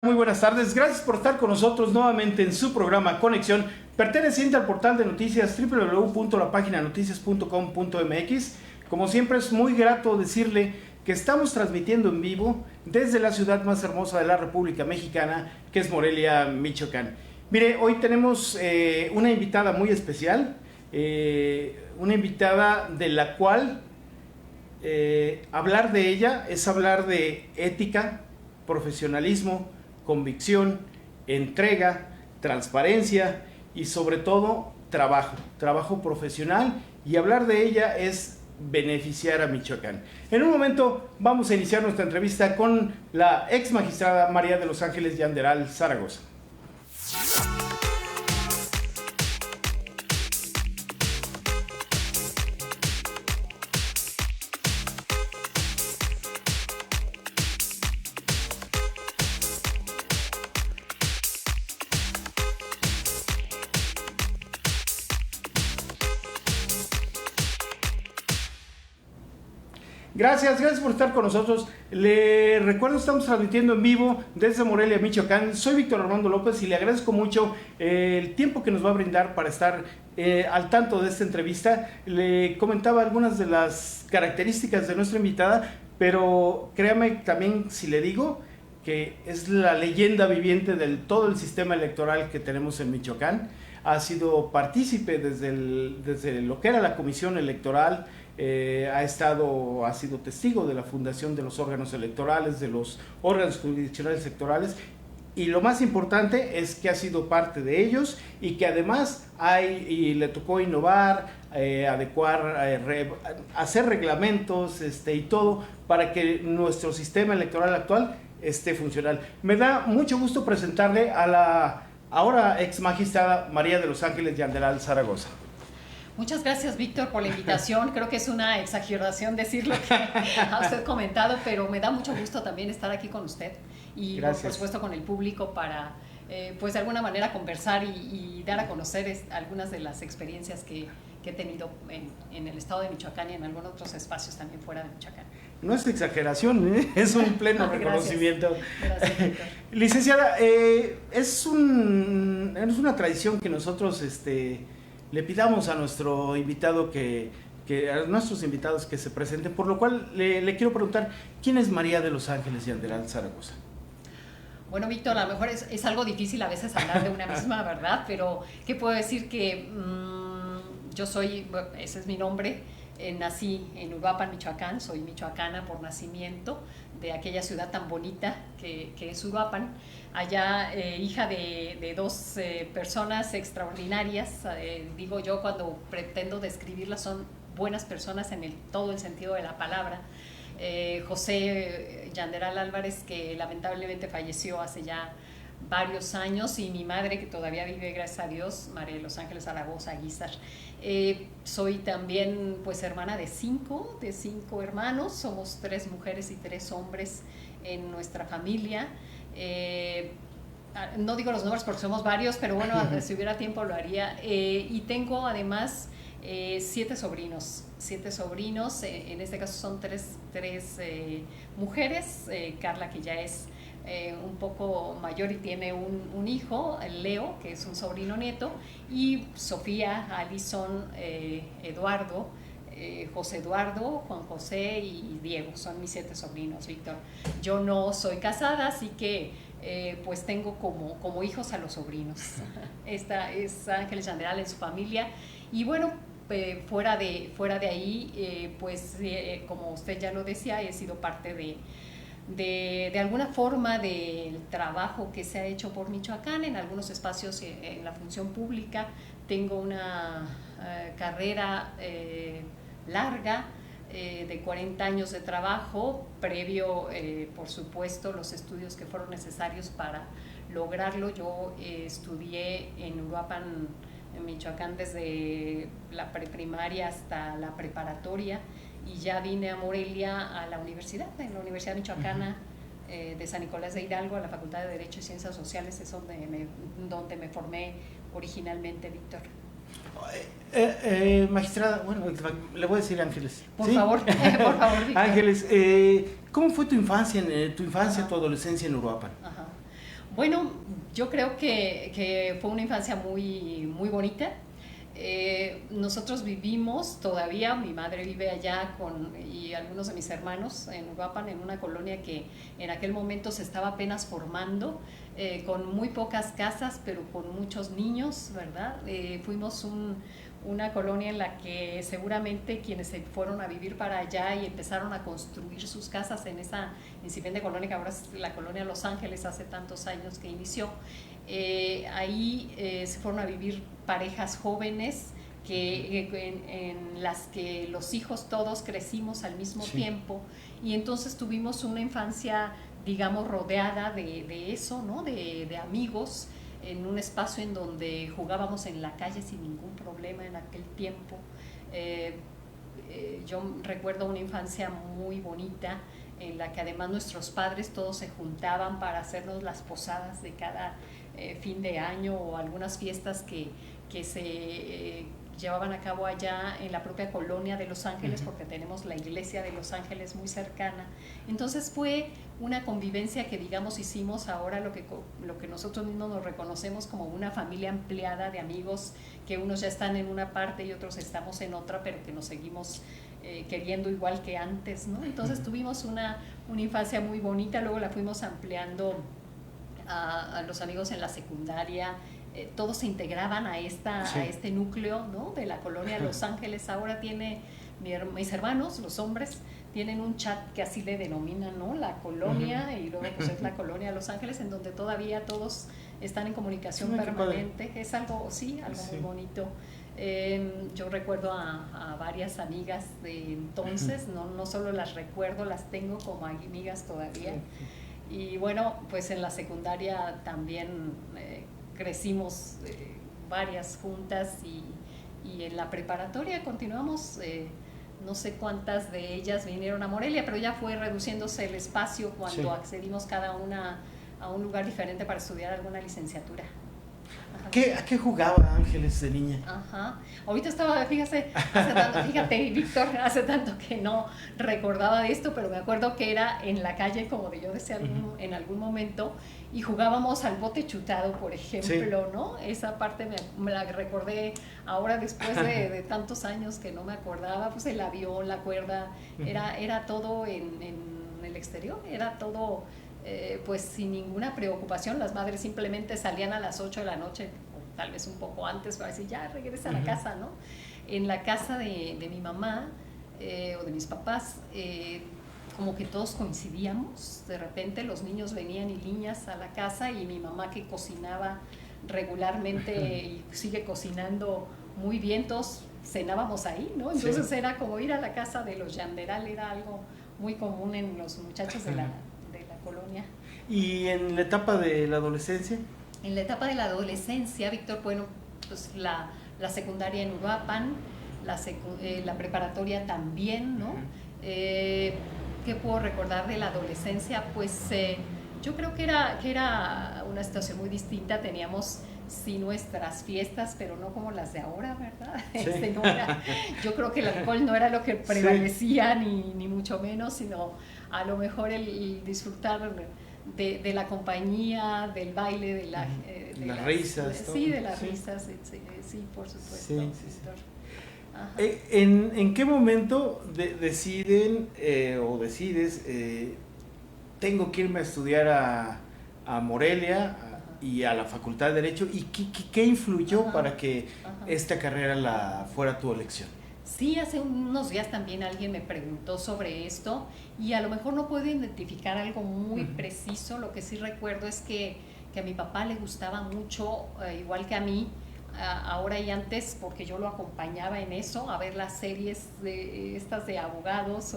Muy buenas tardes, gracias por estar con nosotros nuevamente en su programa Conexión, perteneciente al portal de noticias www.lapaginanoticias.com.mx. Como siempre es muy grato decirle que estamos transmitiendo en vivo desde la ciudad más hermosa de la República Mexicana, que es Morelia, Michoacán. Mire, hoy tenemos una invitada muy especial, una invitada de la cual hablar de ella es hablar de ética, profesionalismo, convicción, entrega, transparencia y sobre todo trabajo profesional, y hablar de ella es beneficiar a Michoacán. En un momento vamos a iniciar nuestra entrevista con la ex magistrada María de los Ángeles Yanderal Zaragoza. Gracias por estar con nosotros. Le recuerdo, estamos transmitiendo en vivo desde Morelia, Michoacán. Soy Víctor Armando López y le agradezco mucho el tiempo que nos va a brindar para estar al tanto de esta entrevista. Le comentaba algunas de las características de nuestra invitada, pero créame también si le digo que es la leyenda viviente de todo el sistema electoral que tenemos en Michoacán. Ha sido partícipe desde lo que era la comisión electoral. Ha sido testigo de la fundación de los órganos electorales, de los órganos jurisdiccionales electorales, y lo más importante es que ha sido parte de ellos y que además le tocó innovar, adecuar, hacer reglamentos y todo para que nuestro sistema electoral actual esté funcional. Me da mucho gusto presentarle a la ahora ex magistrada María de los Ángeles Yanderal Zaragoza. Muchas gracias, Víctor, por la invitación. Creo que es una exageración decir lo que ha usted comentado, pero me da mucho gusto también estar aquí con usted y por supuesto con el público para pues de alguna manera conversar y dar a conocer algunas de las experiencias que he tenido en el estado de Michoacán y en algunos otros espacios también fuera de Michoacán. No es exageración, es un pleno reconocimiento. Gracias, Licenciada, es una tradición que nosotros le pidamos a nuestro invitado a nuestros invitados que se presenten, por lo cual le quiero preguntar, ¿quién es María de los Ángeles Yanderal Zaragoza? Bueno, Víctor, a lo mejor es algo difícil a veces hablar de una misma, ¿verdad? Pero, ¿qué puedo decir? Que yo soy, ese es mi nombre, nací en Uruapan, Michoacán, soy michoacana por nacimiento, de aquella ciudad tan bonita que es Uruapan. Allá, hija de dos personas extraordinarias, digo yo cuando pretendo describirlas, son buenas personas en todo el sentido de la palabra. José Yanderal Álvarez, que lamentablemente falleció hace ya varios años, y mi madre, que todavía vive, gracias a Dios, María de los Ángeles Zaragoza Guizar. Soy también pues hermana de cinco hermanos, somos 3 mujeres y 3 hombres en nuestra familia. No digo los nombres porque somos varios, pero bueno, si hubiera tiempo lo haría. Y tengo además 7 sobrinos, en este caso son tres mujeres, Carla, que ya es un poco mayor y tiene un hijo, Leo, que es un sobrino nieto, y Sofía, Alison, Eduardo, José Eduardo, Juan José y Diego, son mis 7 sobrinos, Víctor. Yo no soy casada, así que pues tengo como hijos a los sobrinos. Esta es Ángeles Yanderal en su familia, y bueno, fuera de ahí, pues como usted ya lo decía, he sido parte de alguna forma del trabajo que se ha hecho por Michoacán en algunos espacios en la función pública. Tengo una carrera larga de 40 años de trabajo, previo, por supuesto, los estudios que fueron necesarios para lograrlo. Yo estudié en Uruapan, en Michoacán, desde la preprimaria hasta la preparatoria, y ya vine a Morelia a la universidad, en la Universidad Michoacana de San Nicolás de Hidalgo, a la Facultad de Derecho y Ciencias Sociales, es donde me formé originalmente, Víctor. Magistrada, bueno, le voy a decir Ángeles. Por ¿sí? favor, por favor, Víctor. Ángeles, ¿cómo fue tu infancia, tu adolescencia en Uruapan? Ajá. Bueno, yo creo que fue una infancia muy bonita. Nosotros vivimos todavía, mi madre vive allá y algunos de mis hermanos en Uruapan, en una colonia que en aquel momento se estaba apenas formando, con muy pocas casas, pero con muchos niños, ¿verdad? Fuimos una colonia en la que seguramente quienes se fueron a vivir para allá y empezaron a construir sus casas en esa incipiente colonia que ahora es la colonia Los Ángeles, hace tantos años que inició, ahí se fueron a vivir parejas jóvenes en las que los hijos todos crecimos al mismo tiempo, y entonces tuvimos una infancia, digamos, rodeada de eso, ¿no? De amigos, en un espacio en donde jugábamos en la calle sin ningún problema en aquel tiempo. Yo recuerdo una infancia muy bonita en la que además nuestros padres todos se juntaban para hacernos las posadas de cada fin de año, o algunas fiestas que se llevaban a cabo allá en la propia colonia de Los Ángeles, porque tenemos la iglesia de Los Ángeles muy cercana. Entonces fue una convivencia que, digamos, hicimos ahora lo que nosotros mismos nos reconocemos como una familia ampliada de amigos, que unos ya están en una parte y otros estamos en otra, pero que nos seguimos queriendo igual que antes, ¿no? Entonces tuvimos una infancia muy bonita, luego la fuimos ampliando a los amigos en la secundaria. Todos se integraban a este núcleo, ¿no? De la colonia Los Ángeles. Ahora tiene mis hermanos, los hombres, tienen un chat que así le denominan, ¿no? La colonia, y luego pues es la colonia Los Ángeles, en donde todavía todos están en comunicación permanente. Es algo, algo muy bonito. Yo recuerdo a varias amigas de entonces, no solo las recuerdo, las tengo como amigas todavía. Y bueno, pues en la secundaria también crecimos varias juntas, y en la preparatoria continuamos, no sé cuántas de ellas vinieron a Morelia, pero ya fue reduciéndose el espacio cuando accedimos cada una a un lugar diferente para estudiar alguna licenciatura. ¿A qué jugaba Ángeles de niña? Ajá. Ahorita estaba, fíjate, Víctor, hace tanto que no recordaba de esto, pero me acuerdo que era en la calle, como de yo decía en algún momento, y jugábamos al bote chutado, por ejemplo, ¿no? Esa parte me la recordé ahora después de tantos años que no me acordaba, pues el avión, la cuerda, era todo en el exterior, era todo pues sin ninguna preocupación. Las madres simplemente salían a las 8 de la noche, o tal vez un poco antes, para decir, ya regresa a la casa, ¿no? En la casa de mi mamá o de mis papás, como que todos coincidíamos. De repente los niños venían y niñas a la casa, y mi mamá, que cocinaba regularmente y sigue cocinando muy bien, todos cenábamos ahí, ¿no? Entonces era como ir a la casa de los Yanderal, era algo muy común en los muchachos de la colonia. ¿Y en la etapa de la adolescencia? En la etapa de la adolescencia, Víctor, bueno, pues la secundaria en Uruapan, la preparatoria también, ¿no? ¿Qué puedo recordar de la adolescencia? Pues yo creo que era una situación muy distinta. Teníamos sí nuestras fiestas, pero no como las de ahora, ¿verdad? Sí. Yo creo que el alcohol no era lo que prevalecía, ni mucho menos, sino a lo mejor el disfrutar de la compañía, del baile, de las risas. Sí, de las risas, sí, por supuesto. Sí. ¿En qué momento decides tengo que irme a estudiar a Morelia y a la Facultad de Derecho? ¿Y qué influyó para que esta carrera fuera tu elección? Sí, hace unos días también alguien me preguntó sobre esto, y a lo mejor no puedo identificar algo muy preciso. Lo que sí recuerdo es que a mi papá le gustaba mucho, igual que a mí, ahora y antes, porque yo lo acompañaba en eso, a ver las series estas de abogados,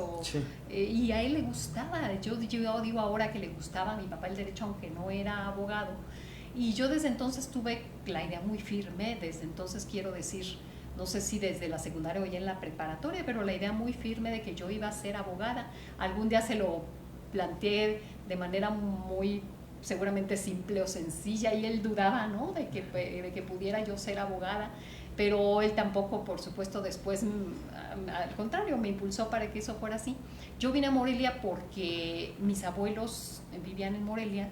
y a él le gustaba. Yo digo ahora que le gustaba a mi papá el derecho, aunque no era abogado, y yo desde entonces tuve la idea muy firme. Desde entonces, quiero decir, no sé si desde la secundaria o ya en la preparatoria, pero la idea muy firme de que yo iba a ser abogada. Algún día se lo planteé de manera muy seguramente simple o sencilla, y él dudaba, ¿no? de que pudiera yo ser abogada, pero él tampoco, por supuesto, después, al contrario, me impulsó para que eso fuera así. Yo vine a Morelia porque mis abuelos vivían en Morelia,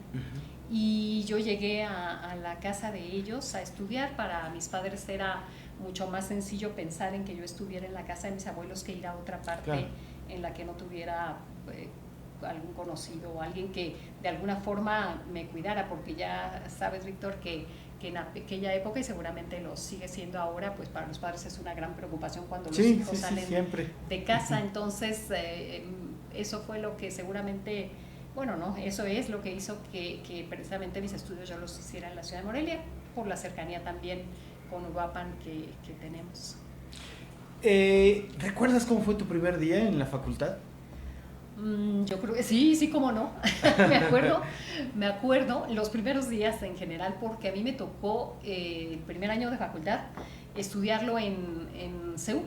y yo llegué a la casa de ellos a estudiar. Para mis padres era mucho más sencillo pensar en que yo estuviera en la casa de mis abuelos que ir a otra parte, claro, en la que no tuviera algún conocido o alguien que de alguna forma me cuidara, porque ya sabes, Víctor, que en aquella época, y seguramente lo sigue siendo ahora, pues para los padres es una gran preocupación cuando los hijos salen de casa. Entonces eso fue lo que seguramente, bueno, no, eso es lo que hizo que precisamente mis estudios yo los hiciera en la ciudad de Morelia, por la cercanía también con Uruapan que tenemos. ¿Recuerdas cómo fue tu primer día en la facultad? Yo creo que sí, cómo no. me acuerdo los primeros días en general, porque a mí me tocó el primer año de facultad estudiarlo en CEU.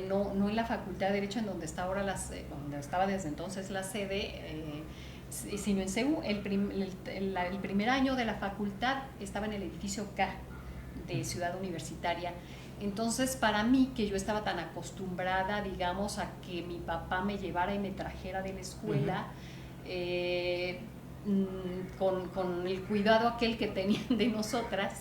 No en la Facultad de Derecho, en donde está ahora donde estaba desde entonces la sede, sino en CEU. El primer año de la facultad estaba en el edificio K de Ciudad Universitaria. Entonces, para mí, que yo estaba tan acostumbrada, digamos, a que mi papá me llevara y me trajera de la escuela, con el cuidado aquel que tenían de nosotras,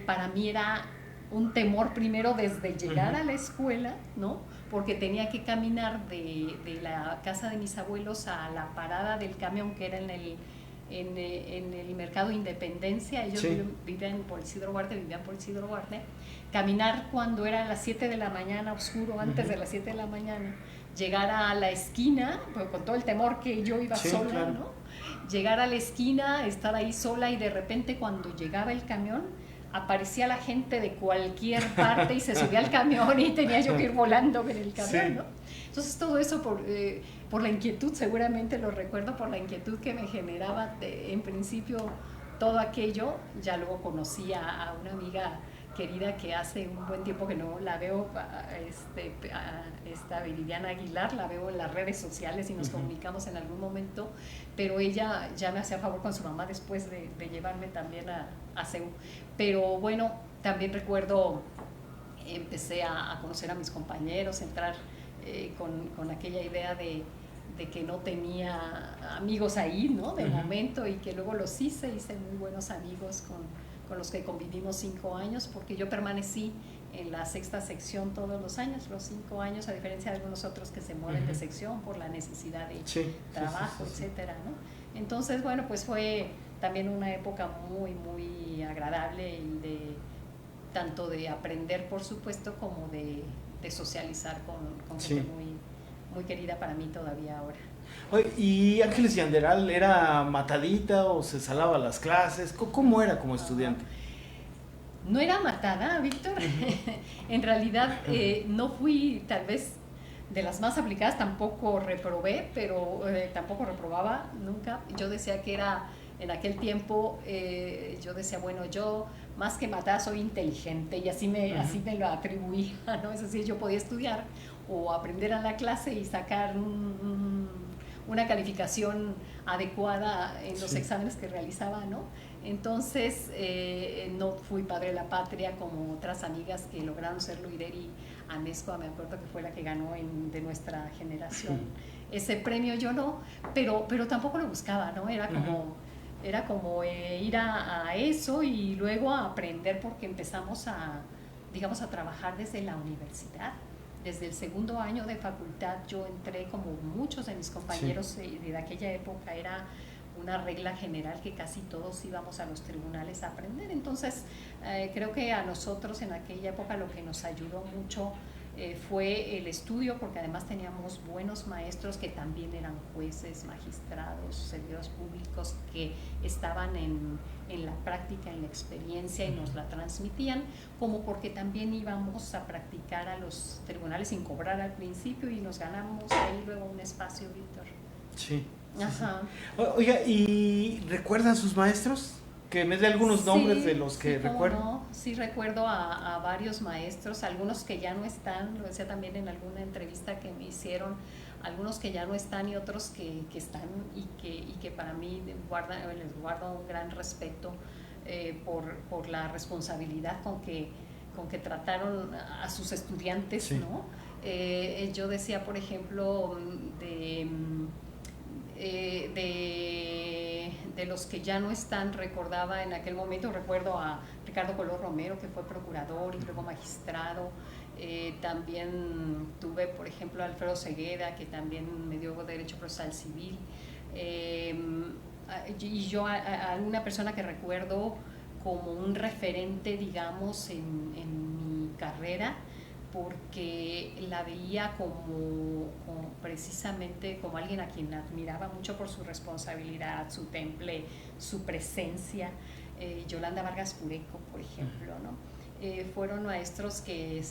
para mí era un temor primero desde llegar a la escuela, ¿no? Porque tenía que caminar de la casa de mis abuelos a la parada del camión, que era en el Mercado Independencia. Ellos vivían por Isidro Duarte, caminar cuando era a las 7 de la mañana, oscuro, antes de las 7 de la mañana, llegar a la esquina, pues, con todo el temor que yo iba sola, claro, ¿no? Llegar a la esquina, estar ahí sola, y de repente cuando llegaba el camión, aparecía la gente de cualquier parte y se subía al camión y tenía yo que ir volando en el camión, ¿no? Entonces todo eso por la inquietud, seguramente lo recuerdo, por la inquietud que me generaba en principio todo aquello. Ya luego conocí a una amiga querida que hace un buen tiempo que no la veo, esta Viridiana Aguilar, la veo en las redes sociales y nos comunicamos en algún momento, pero ella ya me hacía favor con su mamá después de llevarme también a CEU. Pero bueno, también recuerdo, empecé a conocer a mis compañeros, entrar con aquella idea de que no tenía amigos ahí, ¿no? De momento, y que luego los hice muy buenos amigos con los que convivimos 5 años, porque yo permanecí en la sexta sección todos los años, los 5 años, a diferencia de algunos otros que se mueven de sección por la necesidad de trabajo, etcétera, ¿no? Entonces, bueno, pues fue también una época muy, muy agradable, y tanto de aprender, por supuesto, como de socializar con gente muy, muy querida para mí todavía ahora. Oye, ¿y Ángeles Yanderal era matadita o se salaba las clases? ¿Cómo era como estudiante? No era matada, Víctor. En realidad no fui tal vez de las más aplicadas, tampoco reprobé, pero tampoco reprobaba nunca. Yo decía que era, en aquel tiempo, yo decía, bueno, yo más que matada soy inteligente, y así me lo atribuía, ¿no? Es decir, yo podía estudiar o aprender a la clase y sacar una calificación adecuada en los exámenes que realizaba, ¿no? Entonces, no fui padre de la patria como otras amigas que lograron serlo. Ireri Anescoa, me acuerdo que fue la que ganó de nuestra generación ese premio. Yo no, pero tampoco lo buscaba, ¿no? Era como ir a eso y luego a aprender, porque empezamos a trabajar desde la universidad. Desde el segundo año de facultad yo entré, como muchos de mis compañeros de aquella época, era una regla general que casi todos íbamos a los tribunales a aprender. Entonces, creo que a nosotros en aquella época lo que nos ayudó mucho fue el estudio, porque además teníamos buenos maestros que también eran jueces, magistrados, servidores públicos, que estaban en la práctica, en la experiencia, y nos la transmitían, como porque también íbamos a practicar a los tribunales sin cobrar al principio, y nos ganamos ahí luego un espacio, Víctor. Sí. Ajá. Oiga, ¿y recuerda a sus maestros? Que me dé algunos nombres de los que recuerdo. No, sí recuerdo a varios maestros, algunos que ya no están, lo decía también en alguna entrevista que me hicieron, algunos que ya no están y otros que están, y que para mí les guardo un gran respeto por la responsabilidad con que trataron a sus estudiantes, ¿no? Yo decía, por ejemplo, de de los que ya no están, recordaba en aquel momento, recuerdo a Ricardo Color Romero, que fue procurador y luego magistrado. También tuve, por ejemplo, a Alfredo Cegueda, que también me dio Derecho Procesal Civil. Y yo a una persona que recuerdo como un referente, digamos, en mi carrera, porque la veía como precisamente como alguien a quien admiraba mucho por su responsabilidad, su temple, su presencia. Yolanda Vargas Pureco, por ejemplo, ¿no? Fueron maestros que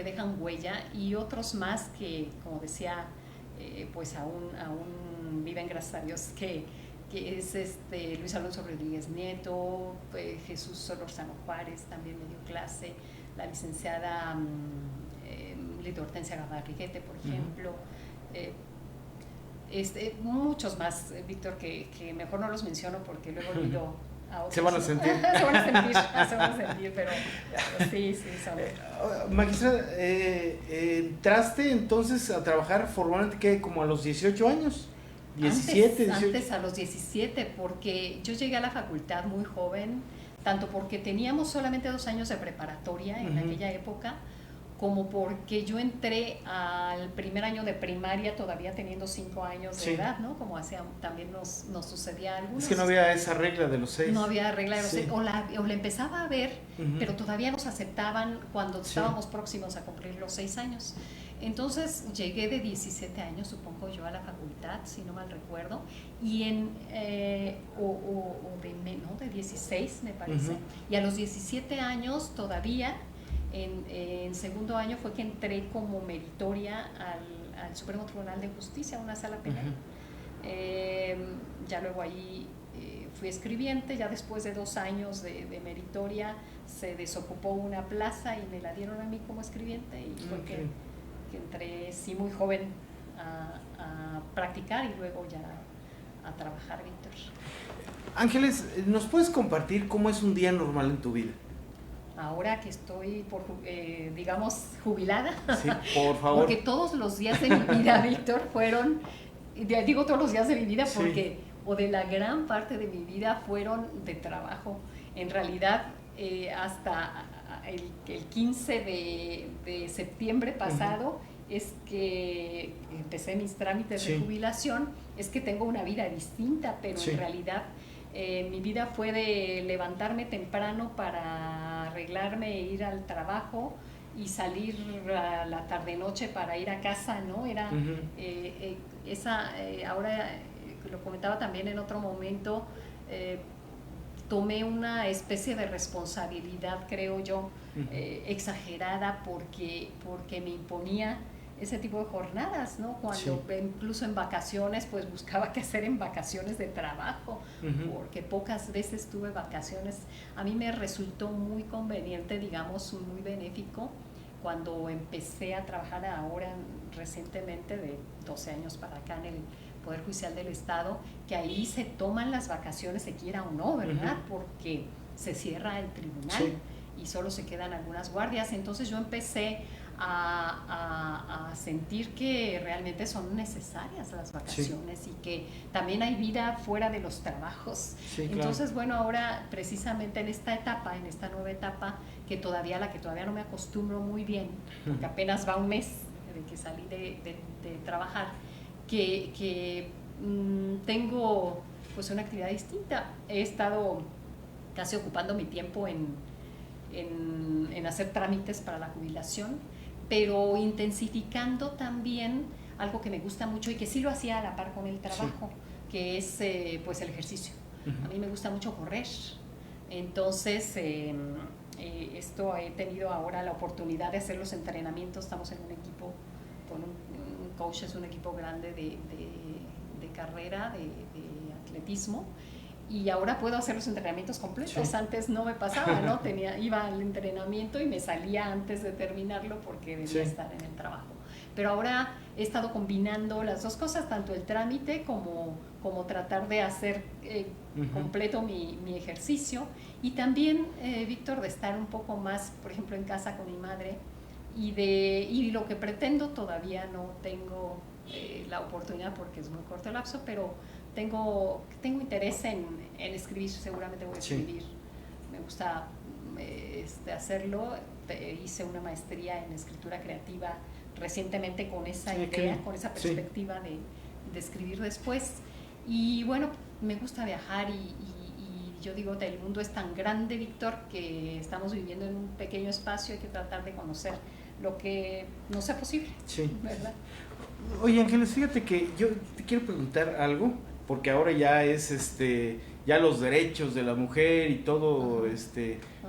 dejan huella, y otros más que, como decía, pues aún viven, gracias a Dios, que es Luis Alonso Rodríguez Nieto, Jesús Solorzano Juárez también me dio clase, la licenciada Lidia Hortensia Gavarriguete, por ejemplo. Muchos más, Víctor, que mejor no los menciono porque luego olvido a otros. Se van a sentir. se van a sentir, pero sí, son. Magistrada, entraste entonces a trabajar formalmente, ¿qué? Como a los 18 años. 17, 18. Antes, a los 17, porque yo llegué a la facultad muy joven, tanto porque teníamos solamente 2 años de preparatoria en aquella época, como porque yo entré al primer año de primaria todavía teniendo 5 años de edad, ¿no? Como también nos sucedía a algunos. Es que no había esa regla de los 6. No había regla de los 6, o la empezaba a ver, pero todavía nos aceptaban cuando estábamos próximos a cumplir los 6 años. Entonces llegué de 17 años, supongo yo, a la facultad, si no mal recuerdo, y de 16 me parece, y a los 17 años todavía, en segundo año fue que entré como meritoria al Supremo Tribunal de Justicia, a una sala penal. Ya luego ahí fui escribiente, ya después de 2 años de meritoria se desocupó una plaza y me la dieron a mí como escribiente, y fue que entré, sí, muy joven a practicar y luego ya a trabajar, Víctor. Ángeles, ¿nos puedes compartir cómo es un día normal en tu vida? Ahora que estoy, digamos, jubilada, sí, por favor. Porque todos los días de mi vida, Víctor, fueron, digo todos los días de mi vida porque, o de la gran parte de mi vida, fueron de trabajo. En realidad, hasta el 15 de septiembre pasado es que empecé mis trámites de jubilación. Es que tengo una vida distinta, pero en realidad mi vida fue de levantarme temprano para arreglarme e ir al trabajo y salir a la tarde-noche para ir a casa, ¿no? Era ahora lo comentaba también en otro momento, tomé una especie de responsabilidad, creo yo, exagerada, porque me imponía ese tipo de jornadas, ¿no? Cuando incluso en vacaciones, pues buscaba qué hacer en vacaciones de trabajo, porque pocas veces tuve vacaciones. A mí me resultó muy conveniente, digamos, muy benéfico, cuando empecé a trabajar ahora recientemente, de 12 años para acá, en el Poder Judicial del Estado, que ahí se toman las vacaciones, se quiera o no, ¿verdad? Porque se cierra el tribunal y solo se quedan algunas guardias. Entonces yo empecé a sentir que realmente son necesarias las vacaciones, y que también hay vida fuera de los trabajos. Entonces, bueno, ahora precisamente en esta etapa, en esta nueva etapa, que todavía no me acostumbro muy bien, porque apenas va un mes de que salí de trabajar, que tengo pues una actividad distinta. He estado casi ocupando mi tiempo en hacer trámites para la jubilación, pero intensificando también algo que me gusta mucho y que sí lo hacía a la par con el trabajo, que es pues el ejercicio. A mí me gusta mucho correr, entonces esto he tenido ahora la oportunidad de hacer los entrenamientos. Estamos en un equipo con un coach, es un equipo grande de carrera, de atletismo, y ahora puedo hacer los entrenamientos completos. Antes no me pasaba, ¿no? Iba al entrenamiento y me salía antes de terminarlo porque debía estar en el trabajo. Pero ahora he estado combinando las dos cosas, tanto el trámite como tratar de hacer completo mi ejercicio, y también, Víctor, de estar un poco más, por ejemplo, en casa con mi madre, y lo que pretendo, todavía no tengo la oportunidad porque es muy corto el lapso, pero tengo interés en escribir, seguramente voy a escribir. Me gusta hacerlo. Hice una maestría en escritura creativa recientemente con esa idea, con esa perspectiva de escribir después. Y bueno, me gusta viajar y yo digo, el mundo es tan grande, Víctor, que estamos viviendo en un pequeño espacio, hay que tratar de conocer lo que no sea posible, ¿verdad? Oye, Ángeles, fíjate que yo te quiero preguntar algo, porque ahora ya es ya los derechos de la mujer y todo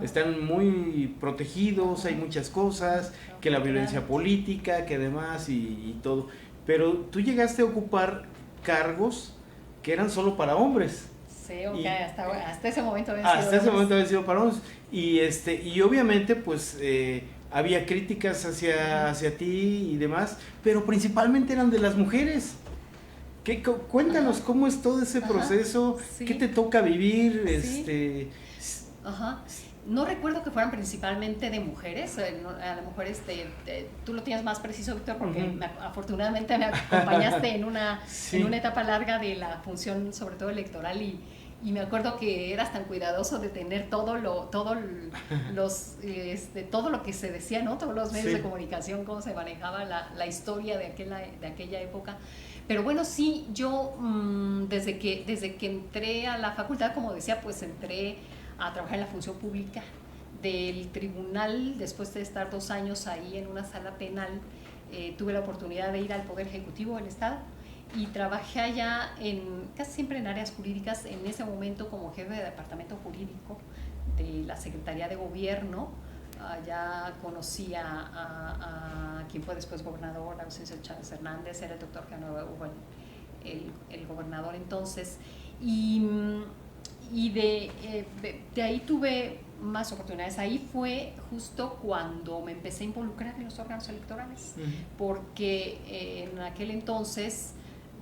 están muy protegidos, hay muchas cosas, que la violencia política, que además y todo. Pero tú llegaste a ocupar cargos que eran solo para hombres. Sí, okay, hasta ese momento habían sido para hombres. Y obviamente pues había críticas hacia ti y demás, pero principalmente eran de las mujeres. Cuéntanos cómo es todo ese proceso, qué te toca vivir. No recuerdo que fueran principalmente de mujeres, a lo mejor tú lo tienes más preciso, Víctor, porque afortunadamente me acompañaste en una etapa larga de la función, sobre todo electoral, y me acuerdo que eras tan cuidadoso de tener todo lo que se decía, ¿no? Todos los medios de comunicación, cómo se manejaba la historia de aquella época. Pero bueno, sí, yo desde que entré a la facultad, como decía, pues entré a trabajar en la función pública del tribunal. Después de estar 2 años ahí en una sala penal, tuve la oportunidad de ir al Poder Ejecutivo del Estado y trabajé allá casi siempre en áreas jurídicas, en ese momento como jefe de departamento jurídico de la Secretaría de Gobierno. Ya conocí a quien fue después gobernador, Ausencio Chávez Hernández, era el doctor Genoveva, el gobernador entonces, y de ahí tuve más oportunidades. Ahí fue justo cuando me empecé a involucrar en los órganos electorales, porque en aquel entonces,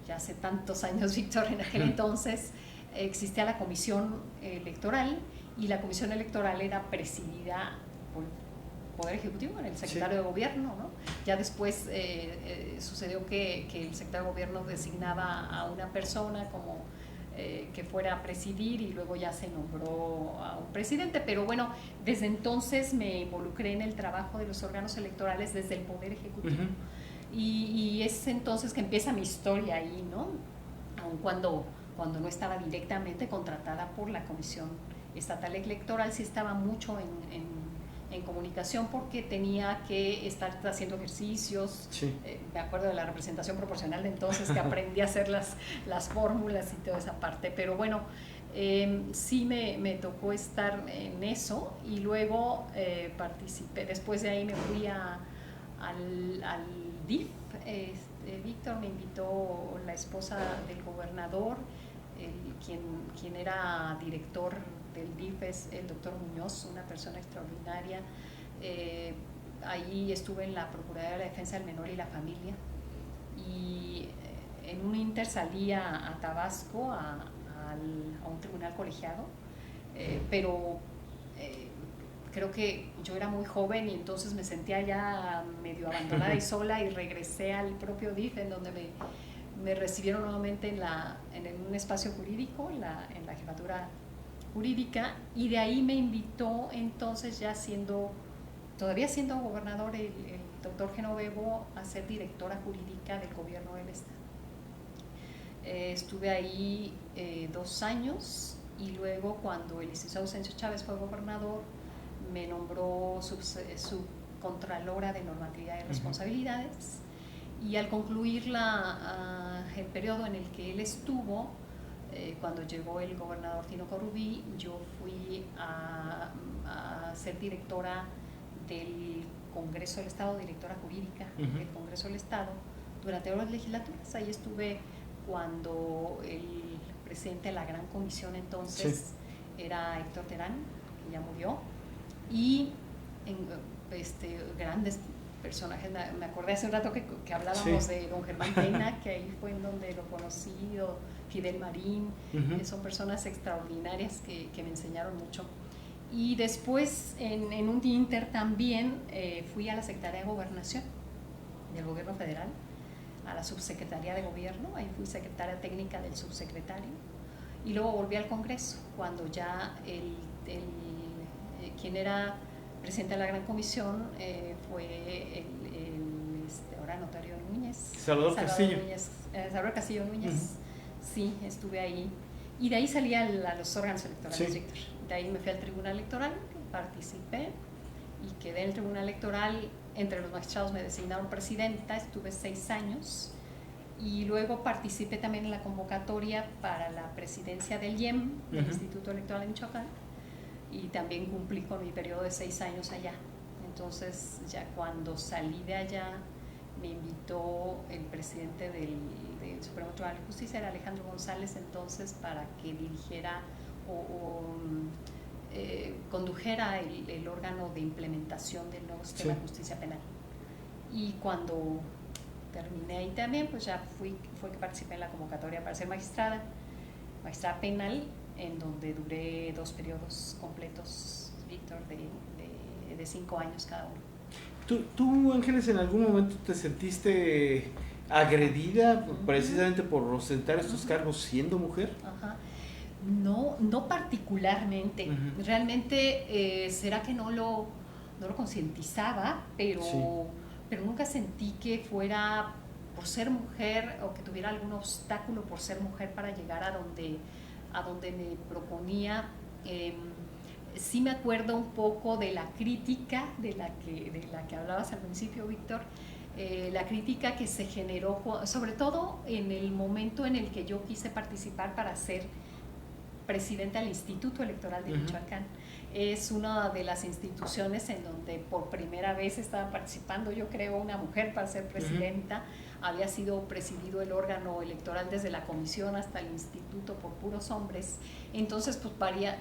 ya hace tantos años, Víctor, en aquel entonces existía la comisión electoral, y la comisión electoral era presidida por el Poder Ejecutivo, en el secretario de Gobierno, ¿no? Ya después sucedió que el secretario de Gobierno designaba a una persona como que fuera a presidir, y luego ya se nombró a un presidente. Pero bueno, desde entonces me involucré en el trabajo de los órganos electorales desde el Poder Ejecutivo. Y es entonces que empieza mi historia ahí, ¿no? Aun cuando no estaba directamente contratada por la Comisión Estatal Electoral, sí estaba mucho en comunicación, porque tenía que estar haciendo ejercicios. Me acuerdo de la representación proporcional de entonces, que aprendí a hacer las fórmulas y toda esa parte. Pero bueno, sí me tocó estar en eso, y luego participé. Después de ahí me fui al DIF. Víctor, me invitó la esposa del gobernador, quien era director del DIF, es el doctor Muñoz, una persona extraordinaria. Ahí estuve en la Procuraduría de la Defensa del Menor y la Familia, y en un inter salí a Tabasco a un tribunal colegiado, pero creo que yo era muy joven y entonces me sentía ya medio abandonada y sola, y regresé al propio DIF, en donde me recibieron nuevamente en un espacio jurídico, en la jefatura jurídica, y de ahí me invitó entonces, todavía siendo gobernador, el doctor Genovevo, a ser directora jurídica del gobierno del Estado. Estuve ahí 2 años, y luego cuando el licenciado Ausencio Chávez fue gobernador, me nombró subcontralora de normatividad y responsabilidades, y al concluir el periodo en el que él estuvo, cuando llegó el gobernador Tino Corrubí, yo fui a ser directora del Congreso del Estado, directora jurídica del Congreso del Estado, durante 2 legislaturas. Ahí estuve cuando el presidente de la Gran Comisión entonces era Héctor Terán, que ya murió, y grandes personajes. Me acordé hace un rato que hablábamos de don Germán Tena, que ahí fue en donde lo conocí, o Fidel Marín, que son personas extraordinarias que me enseñaron mucho. Y después, en un inter también, fui a la Secretaría de Gobernación del Gobierno Federal. a la subsecretaría de gobierno, ahí fui secretaria técnica del subsecretario, y luego volví al Congreso, cuando ya quien era presidente de la Gran Comisión fue ahora notario Núñez. Salvador Castillo. Salvador Castillo Núñez, sí, estuve ahí. Y de ahí salí a los órganos electorales, Víctor. De ahí me fui al Tribunal Electoral, participé y quedé en el Tribunal Electoral. Entre los magistrados me designaron presidenta, estuve 6 años. Y luego participé también en la convocatoria para la presidencia del IEM, del Instituto Electoral de Michoacán, y también cumplí con mi periodo de 6 años allá. Entonces, ya cuando salí de allá, me invitó el presidente del Supremo Tribunal de Justicia, era Alejandro González, entonces, para que dirigiera condujera el órgano de implementación del nuevo sistema de justicia penal. Y cuando terminé ahí también, pues ya fue que participé en la convocatoria para ser magistrada penal, en donde duré 2 periodos completos, Víctor, de 5 años cada uno. ¿Tú, Ángeles, en algún momento te sentiste agredida precisamente por ostentar estos cargos siendo mujer? Ajá. No particularmente. Realmente será que no lo concientizaba, pero nunca sentí que fuera por ser mujer o que tuviera algún obstáculo por ser mujer para llegar a donde me proponía. Sí me acuerdo un poco de la crítica de la que hablabas al principio, Víctor, la crítica que se generó, sobre todo en el momento en el que yo quise participar para ser presidenta del Instituto Electoral de Michoacán. Es una de las instituciones en donde por primera vez estaba participando, yo creo, una mujer para ser presidenta. Había sido presidido el órgano electoral desde la comisión hasta el instituto por puros hombres. Entonces, pues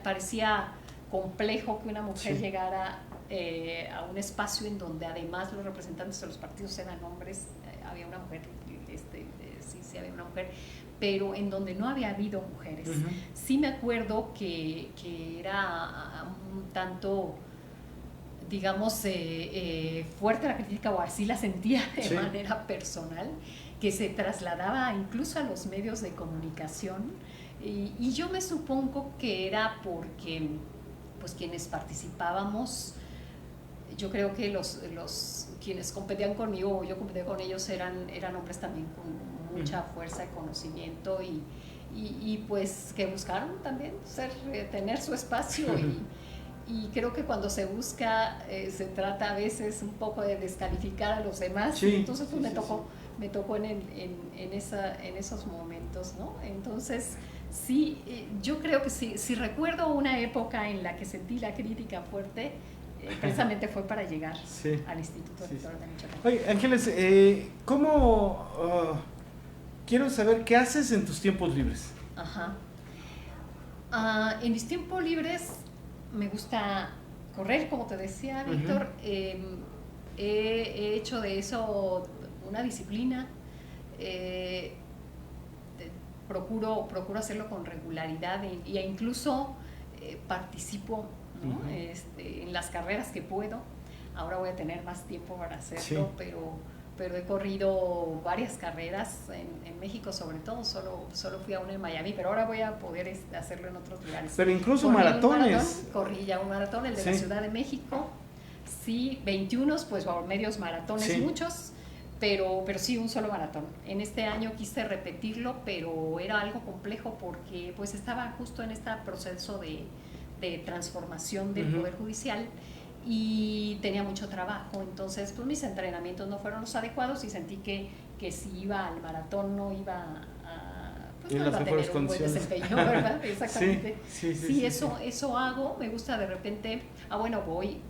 parecía complejo que una mujer llegara a un espacio en donde además los representantes de los partidos eran hombres. Había una mujer, sí había una mujer, pero en donde no había habido mujeres. Sí me acuerdo que era un tanto, digamos, fuerte la crítica, o así la sentía de manera personal, que se trasladaba incluso a los medios de comunicación, y yo me supongo que era porque pues quienes participábamos, yo creo que los quienes competían conmigo o yo competía con ellos eran hombres también con mucha fuerza y conocimiento, y pues que buscaron también tener su espacio, y creo que cuando se busca se trata a veces un poco de descalificar a los demás, entonces pues me tocó en esos momentos, ¿no? Entonces yo creo que si recuerdo una época en la que sentí la crítica fuerte, precisamente fue para llegar al Instituto Electoral de Michoacán. Oye, Ángeles, quiero saber qué haces en tus tiempos libres. En mis tiempos libres me gusta correr, como te decía, Víctor. He hecho de eso una disciplina. Procuro hacerlo con regularidad, e incluso participo, ¿no? En las carreras que puedo. Ahora voy a tener más tiempo para hacerlo, pero he corrido varias carreras en México, sobre todo. Solo fui a una en Miami, pero ahora voy a poder hacerlo en otros lugares. Pero incluso maratones. Corrí ya un maratón, el de la Ciudad de México. 21, pues medios maratones, muchos. Pero sí, un solo maratón. En este año quise repetirlo, pero era algo complejo porque pues estaba justo en este proceso de transformación del Poder Judicial y tenía mucho trabajo. Entonces, pues mis entrenamientos no fueron los adecuados y sentí que si iba al maratón no iba a tener un buen desempeño, ¿verdad? Exactamente. Sí, eso hago. Me gusta de repente, voy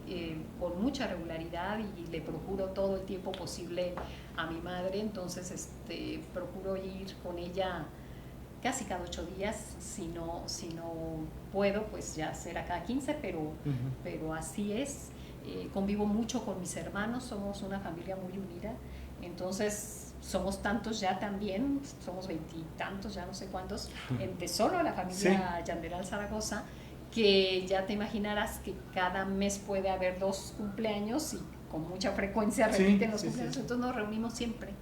con mucha regularidad y le procuro todo el tiempo posible a mi madre, entonces procuro ir con ella casi cada 8 días, si no puedo, pues ya será cada 15, pero así es. Convivo mucho con mis hermanos, somos una familia muy unida, entonces somos tantos ya también, somos 20 y tantos, ya no sé cuántos, de solo la familia Yanderal Zaragoza, que ya te imaginarás que cada mes puede haber 2 cumpleaños y con mucha frecuencia repiten los cumpleaños, entonces nos reunimos siempre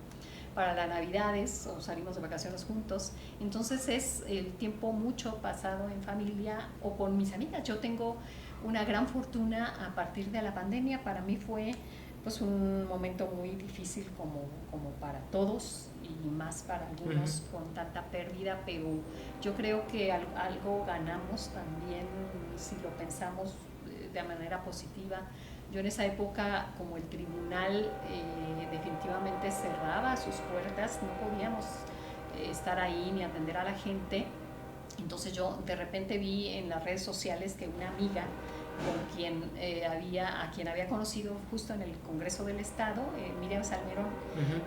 para las Navidades o salimos de vacaciones juntos. Entonces es el tiempo mucho pasado en familia o con mis amigas. Yo tengo una gran fortuna a partir de la pandemia. Para mí fue pues un momento muy difícil como para todos y más para algunos con tanta pérdida, pero yo creo que algo ganamos también si lo pensamos de manera positiva. Yo en esa época, como el tribunal definitivamente cerraba sus puertas, no podíamos estar ahí ni atender a la gente, entonces yo de repente vi en las redes sociales que una amiga a quien había conocido justo en el Congreso del Estado, Miriam Salmerón,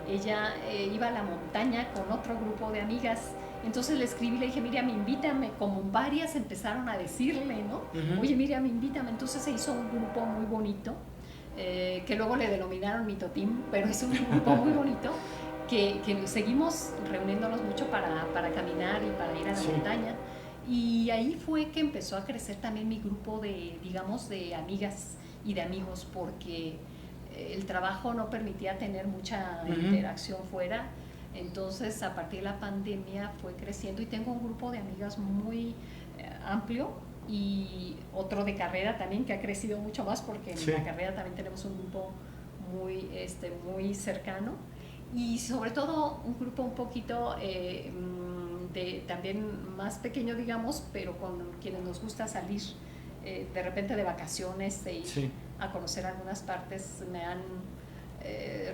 ella iba a la montaña con otro grupo de amigas. Entonces le escribí, le dije, Miriam, invítame, como varias empezaron a decirle, ¿no? Oye, Miriam, invítame. Entonces se hizo un grupo muy bonito, que luego le denominaron Mitotín, pero es un grupo muy bonito, que seguimos reuniéndonos mucho para caminar y para ir a la montaña. Y ahí fue que empezó a crecer también mi grupo de amigas y de amigos, porque el trabajo no permitía tener mucha interacción fuera. Entonces, a partir de la pandemia fue creciendo y tengo un grupo de amigas muy amplio y otro de carrera también que ha crecido mucho más, porque en la carrera también tenemos un grupo muy cercano y sobre todo un grupo un poquito también más pequeño, digamos, pero con quienes nos gusta salir de repente de vacaciones e ir a conocer algunas partes. Me han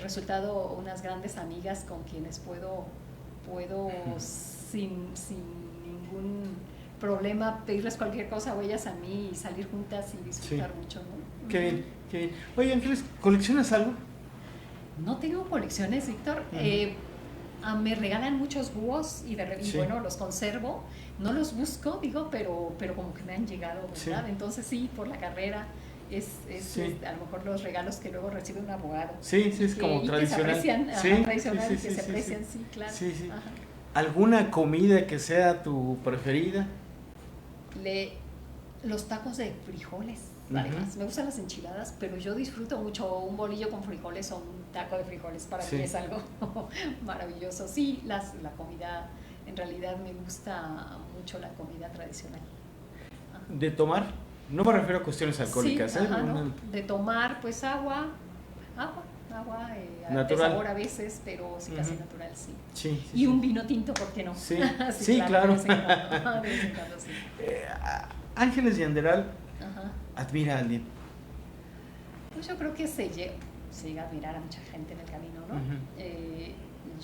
resultado unas grandes amigas con quienes puedo sin ningún problema pedirles cualquier cosa o ellas a mí y salir juntas y disfrutar mucho, ¿no? Qué bien, qué bien. Oye, Ángeles, ¿coleccionas algo? No tengo colecciones, Víctor. Me regalan muchos búhos y bueno, los conservo. No los busco, digo, pero como que me han llegado, ¿verdad? Entonces sí, por la carrera es a lo mejor los regalos que luego recibe un abogado. Sí, es como tradicional. Que se aprecian, tradicional, que se aprecian, sí, claro. Ajá. ¿Alguna comida que sea tu preferida? Los tacos de frijoles. Además, me gustan las enchiladas, pero yo disfruto mucho un bolillo con frijoles o un taco de frijoles. Para mí es algo maravilloso. Sí, la comida, en realidad me gusta mucho la comida tradicional. ¿De tomar? No me refiero a cuestiones alcohólicas. Sí, ¿no? De tomar, pues agua de sabor a veces, pero sí, casi natural, sí. Y un vino tinto, ¿por qué no? Sí, claro. Ángeles Yanderal admira a alguien. Pues yo creo que se llega a admirar a mucha gente en el camino, ¿no?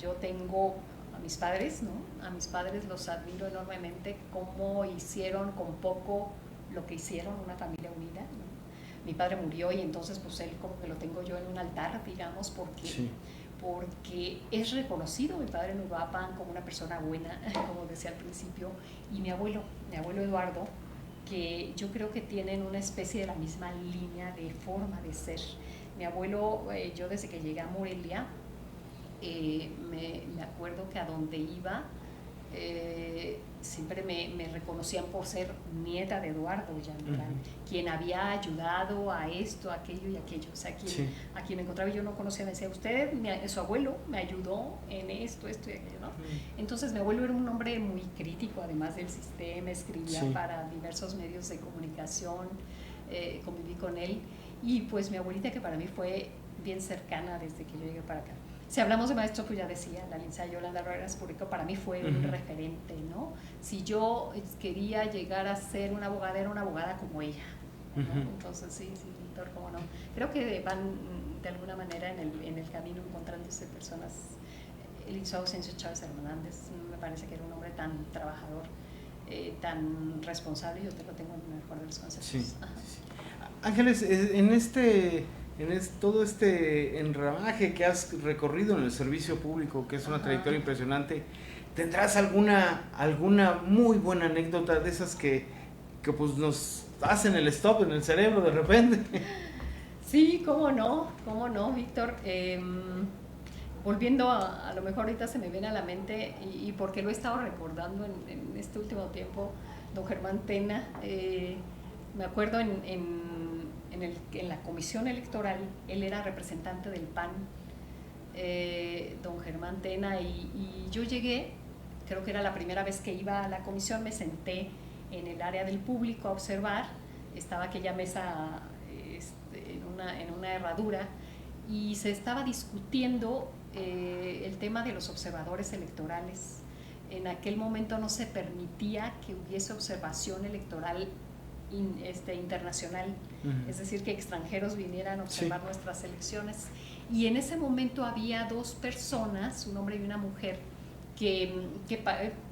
Yo tengo a mis padres, ¿no? A mis padres los admiro enormemente, cómo hicieron con poco lo que hicieron, una familia unida, ¿no? Mi padre murió y entonces pues él como que lo tengo yo en un altar, digamos, porque es reconocido mi padre en Uruapan como una persona buena, como decía al principio, y mi abuelo Eduardo, que yo creo que tienen una especie de la misma línea de forma de ser. Mi abuelo, yo desde que llegué a Morelia, me acuerdo que a donde iba, siempre me reconocían por ser nieta de Eduardo Yanderal, quien había ayudado a esto, a aquello y aquello. O sea, a quien me encontraba y yo no conocía, me decía, su abuelo me ayudó en esto y aquello, ¿no? Entonces mi abuelo era un hombre muy crítico, además del sistema, escribía para diversos medios de comunicación, conviví con él, y pues mi abuelita, que para mí fue bien cercana desde que yo llegué para acá. Si hablamos de maestro, pues ya decía, la licenciada Yolanda Ruedas Público para mí fue un referente, ¿no? Si yo quería llegar a ser una abogada, era una abogada como ella, ¿no? Entonces sí, Víctor, cómo no. Creo que van de alguna manera en el camino encontrándose personas. El licenciado Ausencio Chávez Hernández me parece que era un hombre tan trabajador, tan responsable, yo te lo tengo en el mejor de los conceptos. Ángeles, todo este enramaje que has recorrido en el servicio público, que es una trayectoria impresionante, ¿tendrás alguna muy buena anécdota de esas que pues nos hacen el stop en el cerebro de repente? Sí, cómo no, Víctor. Volviendo a lo mejor ahorita se me viene a la mente, y porque lo he estado recordando en este último tiempo, don Germán Tena. Me acuerdo en la comisión electoral, él era representante del PAN don Germán Tena, y yo llegué, creo que era la primera vez que iba a la comisión, me senté en el área del público a observar, estaba aquella mesa en una herradura, y se estaba discutiendo el tema de los observadores electorales. En aquel momento no se permitía que hubiese observación electoral internacional, es decir, que extranjeros vinieran a observar nuestras elecciones. Y en ese momento había dos personas, un hombre y una mujer, que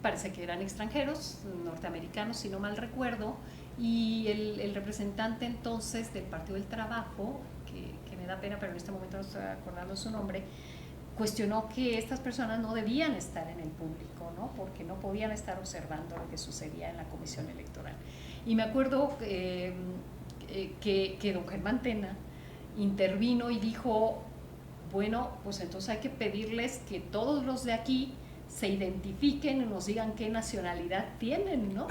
parece que eran extranjeros, norteamericanos, si no mal recuerdo, y el representante entonces del Partido del Trabajo, que me da pena, pero en este momento no estoy acordando su nombre, cuestionó que estas personas no debían estar en el público, ¿no? Porque no podían estar observando lo que sucedía en la comisión electoral. Y me acuerdo que don Germán Tena intervino y dijo, bueno, pues entonces hay que pedirles que todos los de aquí se identifiquen y nos digan qué nacionalidad tienen, ¿no?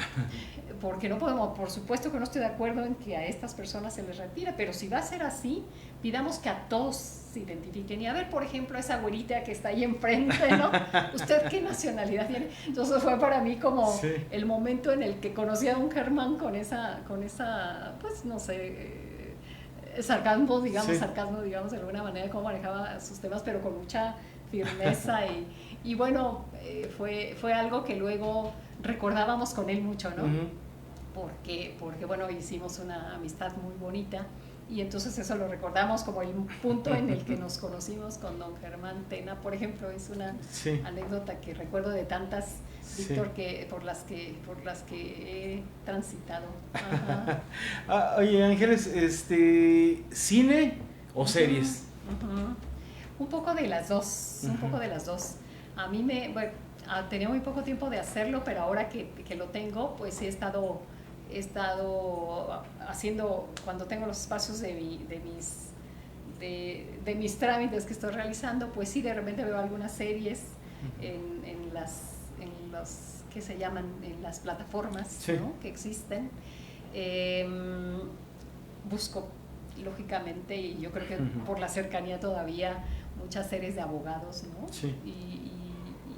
Porque no podemos, por supuesto que no estoy de acuerdo en que a estas personas se les retire, pero si va a ser así, pidamos que a todos se identifiquen. Y a ver, por ejemplo, esa güerita que está ahí enfrente, ¿no? ¿Usted qué nacionalidad tiene? Entonces fue para mí como el momento en el que conocí a don Germán con esa pues no sé, sarcasmo, digamos, de alguna manera, cómo manejaba sus temas, pero con mucha firmeza y bueno, fue algo que luego recordábamos con él mucho, ¿no? Porque bueno, hicimos una amistad muy bonita y entonces eso lo recordamos como el punto en el que nos conocimos con don Germán Tena, por ejemplo. Es una anécdota que recuerdo de tantas, Víctor, que por las que he transitado. Oye, Ángeles, ¿cine o series? Un poco de las dos, A mí tenía muy poco tiempo de hacerlo, pero ahora que lo tengo, pues he estado haciendo, cuando tengo los espacios de mis trámites que estoy realizando, pues sí, de repente veo algunas series en las que se llaman, en las plataformas, ¿no? Que existen. Busco, lógicamente, y yo creo que por la cercanía todavía, muchas series de abogados, ¿no? Y